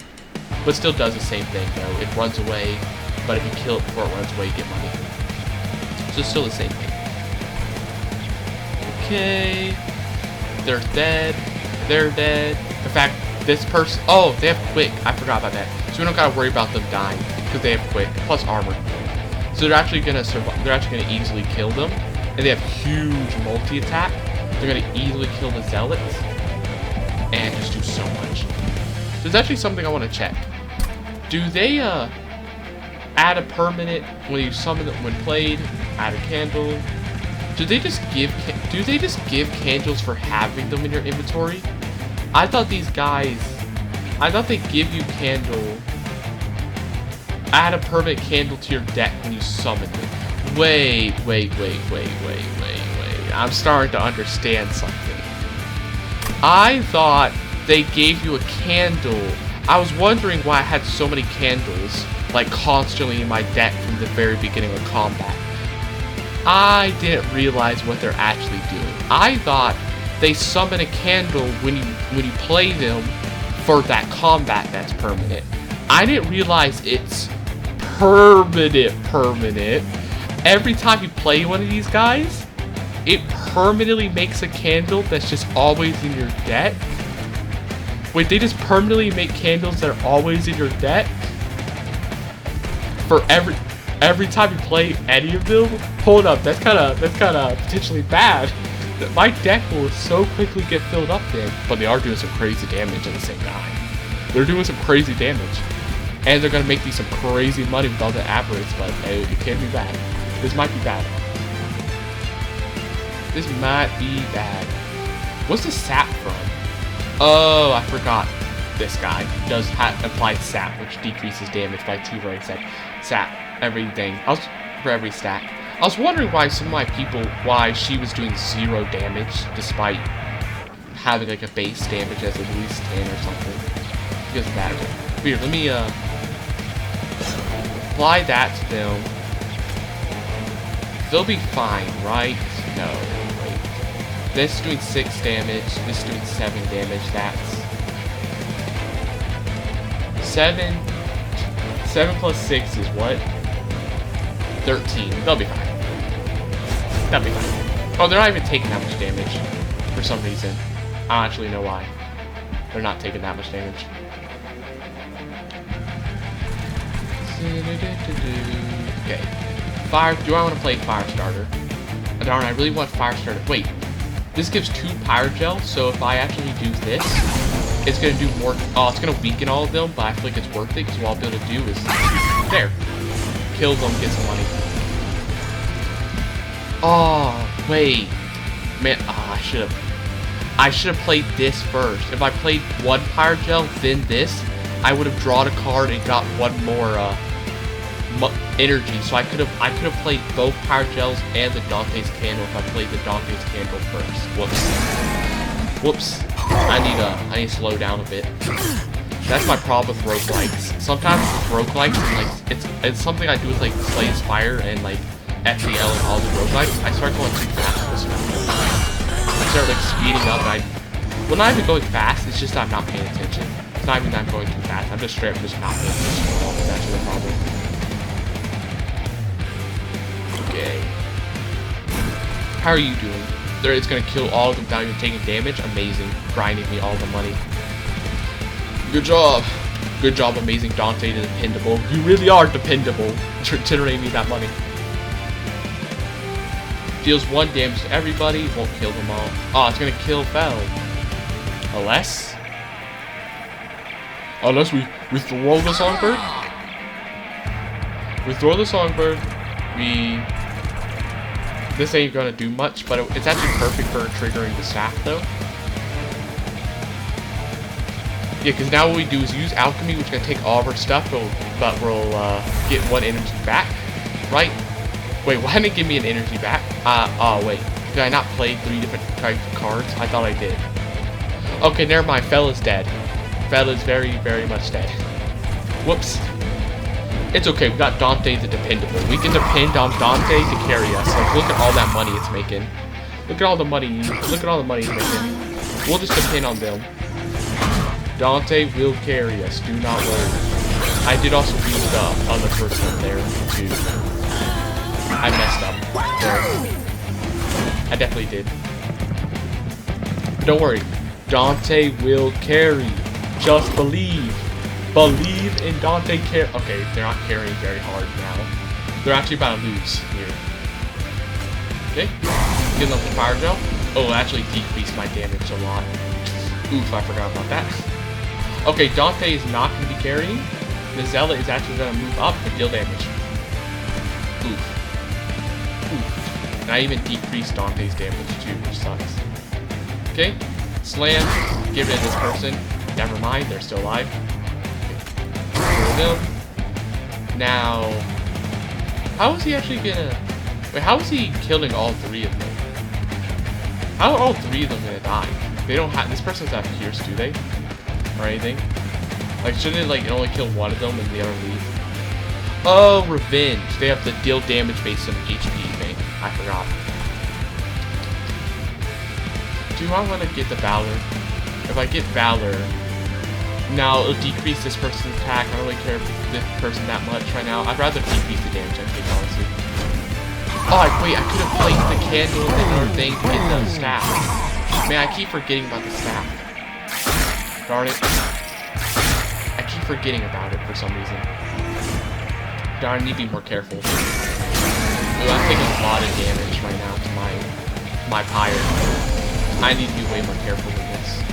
but still does the same thing though. It runs away, but if you kill it before it runs away, you get money. So it's still the same thing. Okay, they're dead. They're dead. In fact, this person, oh, they have quick. I forgot about that. So we don't gotta worry about them dying because they have quick plus armor. So they're actually gonna survive. They're actually gonna easily kill them, and they have huge multi-attack. They're gonna easily kill the zealots and just do so much. There's actually something I want to check. Do they add a permanent when you summon them when played? Add a candle. Do they just give candles for having them in your inventory? I thought these guys, they give you candle. Add a permanent candle to your deck when you summon them. Wait. I'm starting to understand something. I thought they gave you a candle. I was wondering why I had so many candles, constantly in my deck from the very beginning of combat. I didn't realize what they're actually doing. I thought they summon a candle when you play them for that combat that's permanent. I didn't realize it's permanent. Every time you play one of these guys, it permanently makes a candle that's just always in your deck. Wait, they just permanently make candles that are always in your deck? For every time you play any of them? Hold up, that's kinda potentially bad. My deck will so quickly get filled up then. But they are doing some crazy damage at the same time. They're doing some crazy damage. And they're gonna make these some crazy money with all the aberrates, but it can be bad. This might be bad. This might be bad. What's the sap from? Oh, I forgot. This guy does apply sap, which decreases damage by 2 for every sap. Everything. For every stack. I was wondering why she was doing 0 damage despite having a base damage as at least 10 or something. Because of that. Weird. Let me apply that to them. They'll be fine, right? No, wait. This is doing 6 damage, this is doing 7 damage, that's... 7 plus 6 is what? 13. They'll be fine. They'll be fine. Oh, they're not even taking that much damage. For some reason. I don't actually know why. They're not taking that much damage. Okay. Fire. Do I want to play Firestarter? Darn, I really want Firestarter. Wait. This gives 2 Pyrogel, so if I actually do this, it's going to do more. Oh, it's going to weaken all of them, but I feel like it's worth it because what I'll be able to do is. There. Kill them, get some money. Oh, wait. Man, I should have played this first. If I played 1 Pyrogel, then this, I would have drawn a card and got 1 more energy. So I could have played both Pyrogels and the Dante's Candle if I played the Dante's Candle first. Whoops. Whoops. I need to slow down a bit. That's my problem with roguelikes. Sometimes with roguelikes, like it's something I do with like Slay the Spire and like FTL and all the roguelikes. I start going too fast this time. I start like speeding up and well, not even going fast, it's just I'm not paying attention. It's not even that I'm going too fast, I'm just straight up just not paying attention at all. That's the problem. Okay. How are you doing? It's gonna kill all of them without even taking damage. Amazing. Grinding me all the money. Good job. Good job, amazing Dante the Dependable. You really are dependable. Generating me that money. Deals 1 damage to everybody. Won't kill them all. Oh, it's gonna kill Bell. Unless we throw the Songbird. We throw the Songbird. This ain't gonna do much, but it's actually perfect for triggering the staff, though. Yeah, because now what we do is use Alchemy, which is gonna take all of our stuff, but we'll get 1 energy back, right? Wait, why didn't it give me an energy back? Oh wait, did I not play 3 different types of cards? I thought I did. Okay, never mind. Fella's dead. Fella's very, very much dead. Whoops. It's okay, we got Dante the Dependable. We can depend on Dante to carry us. Like, look at all that money it's making. Look at all the money. Look at all the money it's making. We'll just depend on them. Dante will carry us. Do not worry. I did also use the other person there too. I messed up there. I definitely did. Don't worry. Dante will carry. Just believe. Believe in Dante care. Okay, they're not carrying very hard now. They're actually about to lose here. Okay, getting up the fire gel. Oh, it actually decreased my damage a lot. Oof, I forgot about that. Okay, Dante is not going to be carrying. Nizella is actually going to move up and deal damage. Oof. Oof. And I even decreased Dante's damage too, which sucks. Okay, slam. Get rid of this person. Never mind, they're still alive. Them. Now, how is he actually gonna... Wait, how is he killing all 3 of them? How are all 3 of them gonna die? They don't have... This person doesn't have Pierce, do they? Or anything? Like, shouldn't it, like, only kill 1 of them and the other leave? Oh, Revenge. They have the deal damage based on HP thing. I forgot. Do I want to get the Valor? If I get Valor... Now, it'll decrease this person's attack. I don't really care for this person that much right now. I'd rather decrease the damage, I think, honestly. Oh, wait, I could have played the candle and the other thing to get the staff. Man, I keep forgetting about the staff. Darn it. I keep forgetting about it for some reason. Darn, I need to be more careful. Ooh, I'm taking a lot of damage right now to my pyre. I need to be way more careful than this.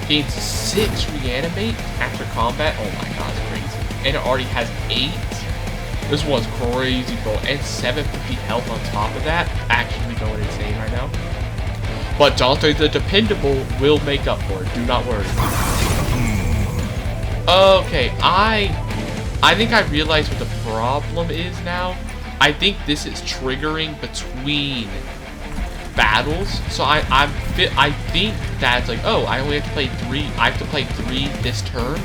Gains 6 reanimate after combat. Oh my god, it's crazy. And it already has 8. This one's crazy, bro. And 750 health on top of that. Actually going insane right now. But Dante the Dependable will make up for it. Do not worry. Okay, I think I realize what the problem is now. I think this is triggering between battles, so I think that's like, oh, I only have to play 3. I have to play 3 this turn.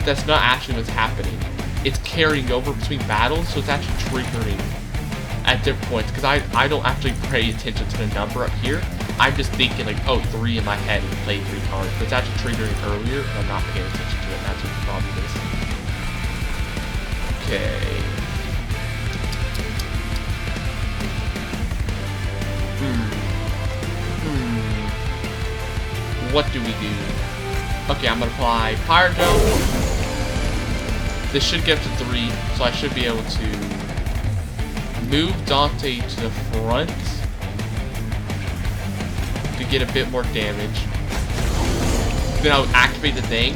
That's not actually what's happening. It's carrying over between battles, so it's actually triggering at different points, because I don't actually pay attention to the number up here. I'm just thinking like, oh, 3 in my head and play 3 cards. But it's actually triggering earlier, and I'm not paying attention to it. That's what the problem is. Okay. What do we do? Okay, I'm gonna apply Fire Gel. This should get up to 3, so I should be able to move Dante to the front to get a bit more damage. Then I'll activate the thing.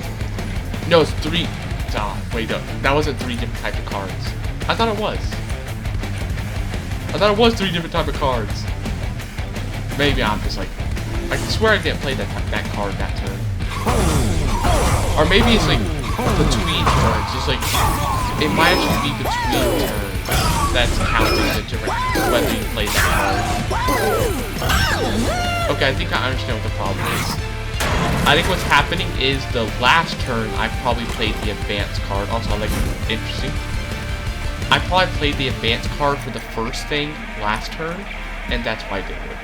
No, it's 3. Wait, no, that wasn't 3 different types of cards. I thought it was. I thought it was 3 different types of cards. Maybe I'm just like, I swear I didn't play that card that turn. Or maybe it's like between turns. It's like, it might actually be between turns that's counting the different, whether you play that card. Okay, I think I understand what the problem is. I think what's happening is the last turn I probably played the advanced card. Also, I like interesting. I probably played the advanced card for the first thing last turn, and that's why it didn't work.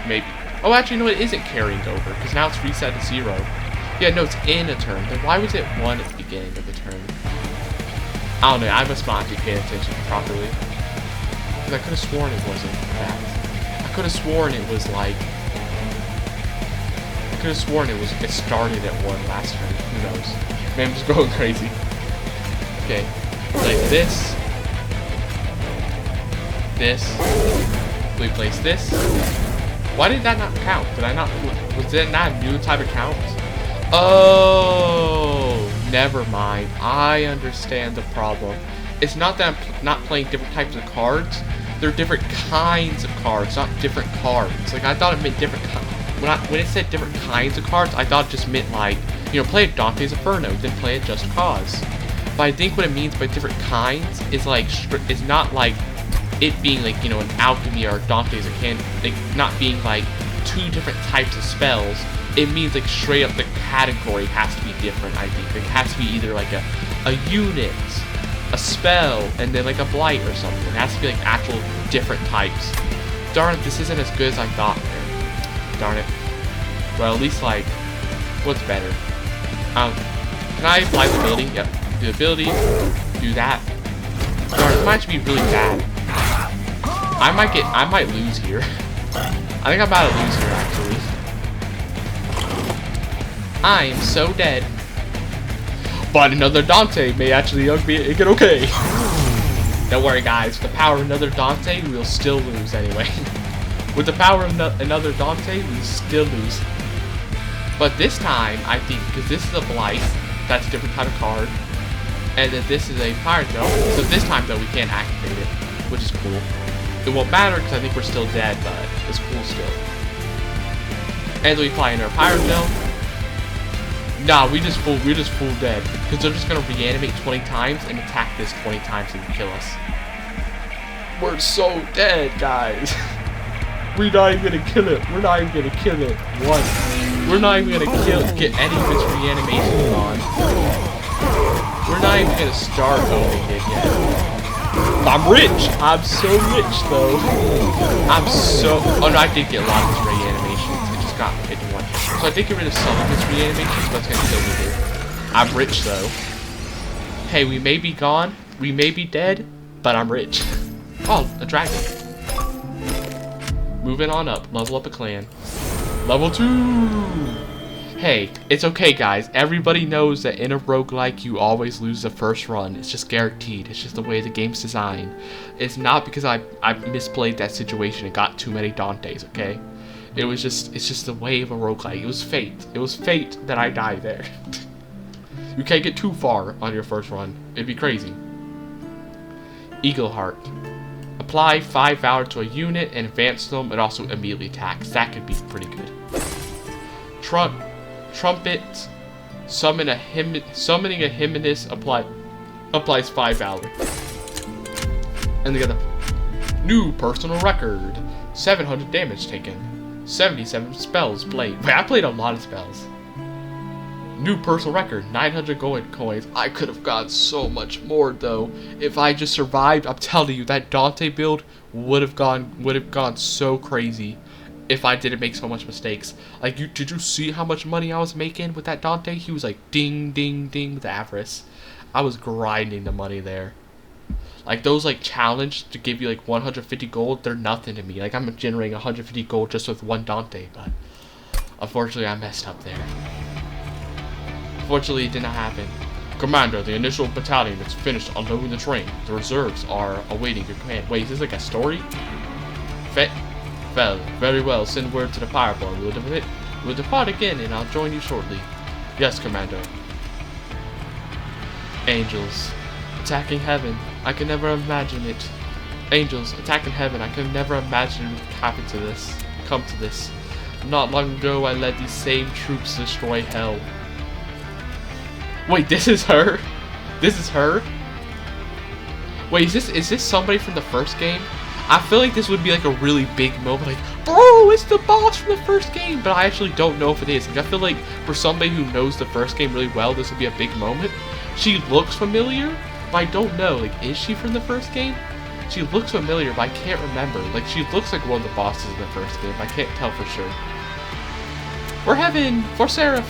Maybe. Oh, actually, no, it isn't carrying over, because now it's reset to 0. Yeah, no, it's in a turn. Then why was it 1 at the beginning of the turn? I don't know, I must not be paying attention properly. Because I could have sworn it wasn't that. I could have sworn it was like... I could have sworn it started at 1 last turn. Who knows? Man, I'm just going crazy. Okay, place this. This. We place this. Why did that not count? Did I not... Was that not a new type of count? Oh, never mind. I understand the problem. It's not that I'm not playing different types of cards. They're different kinds of cards, not different cards. Like, I thought it meant different... When it said different kinds of cards, I thought it just meant, like, you know, play a Dante's Inferno, then play a Just Cause. But I think what it means by different kinds is, like, it's not, like, it being, like, you know, an alchemy or Dante's Inferno, like, not being, like, 2 different types of spells. It means, like, straight up the category has to be different, I think. It has to be either, like, a unit, a spell, and then, like, a blight or something. It has to be, like, actual different types. Darn it, this isn't as good as I thought, man. Darn it. Well, at least, like, what's better? Can I apply the ability? Yep. Do the ability. Do that. Darn, it might actually be really bad. I might lose here. I think I'm about to lose here, actually. I am so dead. But another Dante may actually make it okay. Don't worry, guys. With the power of another Dante, we'll still lose anyway. With the power of another Dante, we still lose. But this time, I think, because this is a Blight, that's a different kind of card. And then this is a Fire Gel. So this time, though, we can't activate it, which is cool. It won't matter because I think we're still dead, but it's cool still. And we apply another Fire Gel. Nah, we're just full dead. Because they're just gonna reanimate 20 times and attack this 20 times and kill us. We're so dead, guys. We're not even gonna kill it. We're not even gonna kill it once. We're not even gonna get any of its reanimations on. We're not even gonna start owning it yet. I'm rich! I'm so rich, though. Oh no, I did get a lot of its reanimations. It just got hit in one. So I did get rid of some of its reanimations, but it's gonna kill me here. I'm rich, though. Hey, we may be gone, we may be dead, but I'm rich. Oh, a dragon. Moving on up. Level up a clan. Level 2! Hey, it's okay, guys. Everybody knows that in a roguelike, you always lose the first run. It's just guaranteed. It's just the way the game's designed. It's not because I misplayed that situation and got too many Dantes, okay? It's just the way of a roguelike. It was fate. It was fate that I died there. You can't get too far on your first run. It'd be crazy. Eagle Heart. Apply 5 Valor to a unit and advance them, and also immediately attacks. That could be pretty good. Trumpet. Summoning a Hymnus applies 5 Valor. And they got the new personal record. 700 damage taken. 77 spells played. Wait, I played a lot of spells. New personal record, 900 gold coins. I could have gotten so much more though. If I just survived, I'm telling you, that Dante build would have gone so crazy if I didn't make so much mistakes. Like, did you see how much money I was making with that Dante? He was like ding ding ding with the avarice. I was grinding the money there. Like, those like challenge to give you like 150 gold, they're nothing to me. Like, I'm generating 150 gold just with one Dante, but unfortunately I messed up there. Fortunately, it did not happen. Commander, the initial battalion is finished unloading the train. The reserves are awaiting your command. Wait, is this like a story? Well, very well. Send word to the Fireborn. We'll depart again, and I'll join you shortly. Yes, Commander. Angels. Attacking heaven. I could never imagine it. Angels. Attacking heaven. I could never imagine it would happen to this. Come to this. Not long ago, I led these same troops destroy hell. Wait, this is her? This is her? Wait, is this somebody from the first game? I feel like this would be like a really big moment, like, bro, it's the boss from the first game, but I actually don't know if it is. Like, I feel like for somebody who knows the first game really well, this would be a big moment. She looks familiar, but I don't know. Like, is she from the first game? She looks familiar, but I can't remember. Like, she looks like one of the bosses in the first game. I can't tell for sure. For heaven, for Seraph.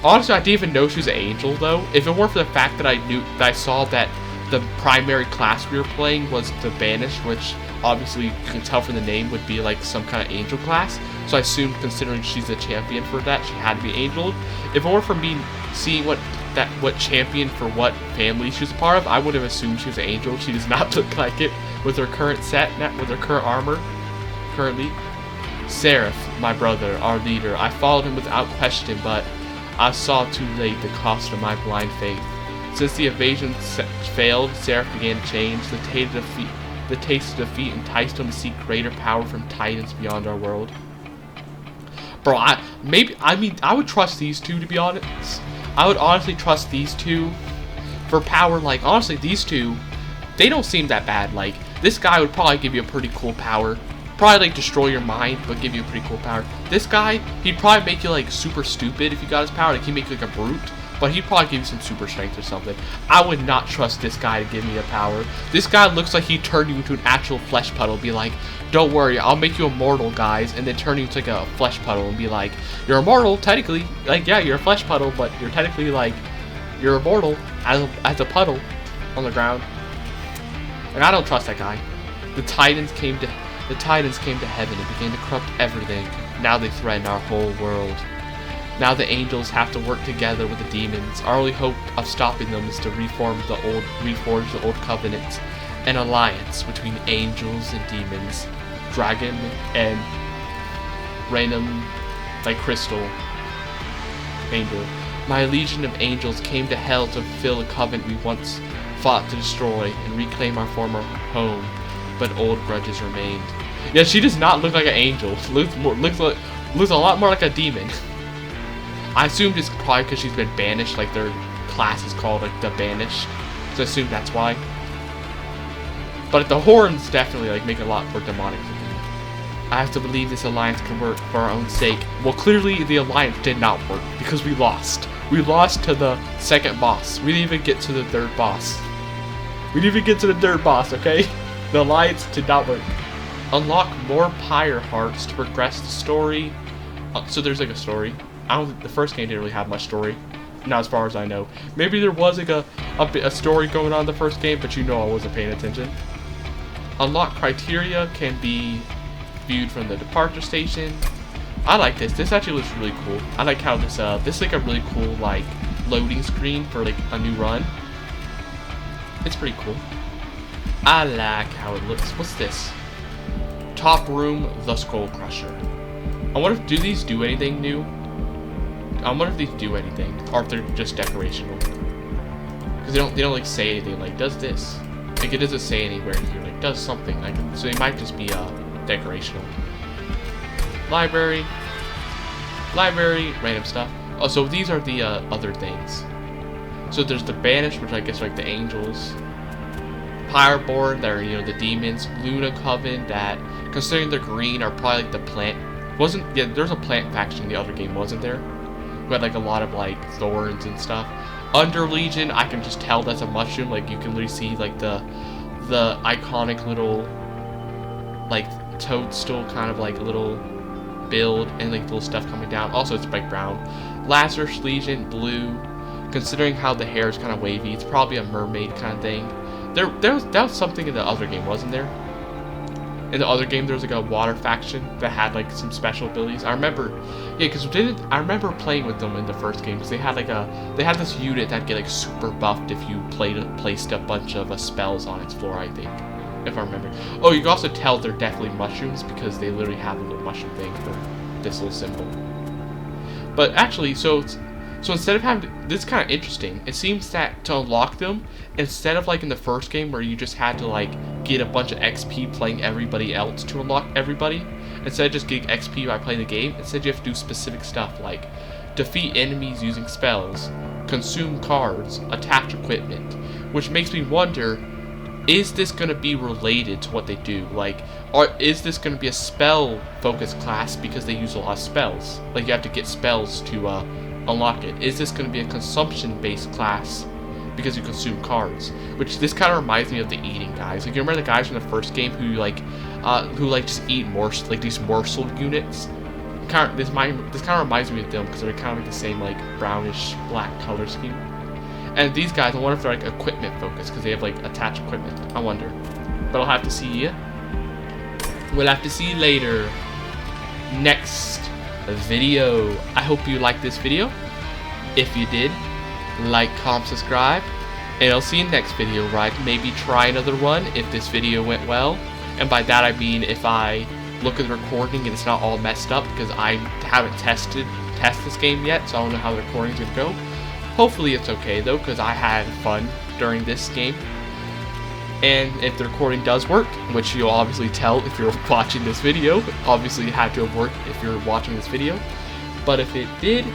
Honestly, I didn't even know she was an angel, though. If it weren't for the fact that I saw that the primary class we were playing was the Banished, which obviously you can tell from the name would be like some kind of angel class. So I assumed, considering she's a champion for that, she had to be angel. If it weren't for me seeing what champion for what family she was a part of, I would have assumed she was an angel. She does not look like it with her current set, with her current armor. Currently, Seraph, my brother, our leader. I followed him without question, but I saw too late the cost of my blind faith. Since the invasion failed, Seraph began to change. The taste of defeat enticed him to seek greater power from titans beyond our world. Bro, I would trust these two, to be honest. I would honestly trust these two for power. Like, honestly, these two, they don't seem that bad. Like, this guy would probably give you a pretty cool power. Probably like destroy your mind, but give you a pretty cool power. This guy, he'd probably make you like super stupid if you got his power. Like, he'd make you like a brute, but he'd probably give you some super strength or something. I would not trust this guy to give me a power. This guy looks like he'd turn you into an actual flesh puddle. Be like, don't worry, I'll make you immortal, guys, and then turn you into like a flesh puddle and be like, you're immortal technically. Like, yeah, you're a flesh puddle, but you're technically like, you're immortal as a puddle on the ground. And I don't trust that guy. The Titans came to heaven and began to corrupt everything. Now they threaten our whole world. Now the angels have to work together with the demons. Our only hope of stopping them is to reforge the old covenant, an alliance between angels and demons, dragon and random, like crystal angel. My legion of angels came to hell to fulfill a covenant we once fought to destroy and reclaim our former home. But old grudges remained. Yeah, she does not look like an angel. She looks a lot more like a demon. I assumed it's probably because she's been banished, like their class is called like the Banished. So I assume that's why. But the horns definitely like make it a lot more demonic to me. I have to believe this alliance can work for our own sake. Well, clearly the alliance did not work because we lost. We lost to the second boss. We didn't even get to the third boss. Okay? The alliance did not work. Unlock more pyre hearts to progress the story. So there's like a story. The first game didn't really have much story. Not as far as I know. Maybe there was like a story going on in the first game, but you know I wasn't paying attention. Unlock criteria can be viewed from the departure station. I like this. This actually looks really cool. I like how this is like a really cool like loading screen for like a new run. It's pretty cool. I like how it looks. What's this? Top room, the Skull Crusher. I wonder if these do anything new. I wonder if these do anything, or if they're just decorational. Because they don't like say anything like does this. Like it doesn't say anywhere here like does something like, so they might just be decorational. Library, random stuff. Oh, so these are the other things. So there's the Banished, which I guess are like the angels. Fireborn, that are, the demons. Luna Coven, that, considering they're green, are probably like the plant. There's a plant faction in the other game, wasn't there? who had like a lot of like thorns and stuff. Under Legion, I can just tell that's a mushroom. Like you can literally see like the iconic little like toadstool kind of like little build and like little stuff coming down. Also, it's like brown. Lazarus Legion, blue. Considering how the hair is kind of wavy, it's probably a mermaid kind of thing. That was something in the other game, wasn't there? In the other game, there was like a water faction that had like some special abilities. I remember, yeah, because I remember playing with them in the first game because they had this unit that get like super buffed if you placed a bunch of spells on its floor, I think, if I remember. Oh, you can also tell they're definitely mushrooms because they literally have a little mushroom thing for this little symbol. But actually, so instead of having this is kind of interesting. It seems that to unlock them, instead of like in the first game where you just had to like get a bunch of XP playing everybody else to unlock everybody, instead of just getting XP by playing the game, instead you have to do specific stuff like defeat enemies using spells, consume cards, attach equipment, which makes me wonder, is this going to be related to what they do? Like, or is this going to be a spell focused class because they use a lot of spells? Like you have to get spells to unlock it. Is this going to be a consumption based class because you consume cards? Which this kind of reminds me of the eating guys. Like you remember the guys from the first game who just eat like these morsel units. This kind of reminds me of them because they're kind of like the same like brownish black color scheme. And these guys, I wonder if they're like equipment focused because they have like attached equipment. I wonder, but I'll have to see. We'll have to see later. Next video. I hope you liked this video. If you did, like, comment, subscribe, and I'll see you next video where I maybe try another run if this video went well. And by that I mean if I look at the recording and it's not all messed up, because I haven't test this game yet, so I don't know how the recording's gonna go. Hopefully it's okay though, because I had fun during this game. And if the recording does work, which you'll obviously tell if you're watching this video, obviously it had to have worked if you're watching this video. But if it did,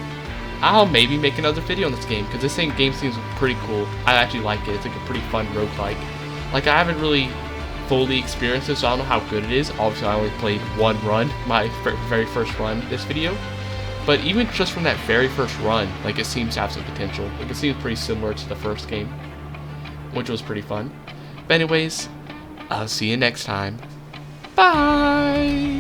I'll maybe make another video on this game, because this game seems pretty cool. I actually like it. It's like a pretty fun roguelike. Like, I haven't really fully experienced it, so I don't know how good it is. Obviously, I only played one run, my very first run this video. But even just from that very first run, like, it seems to have some potential. Like, it seems pretty similar to the first game, which was pretty fun. But anyways, I'll see you next time. Bye!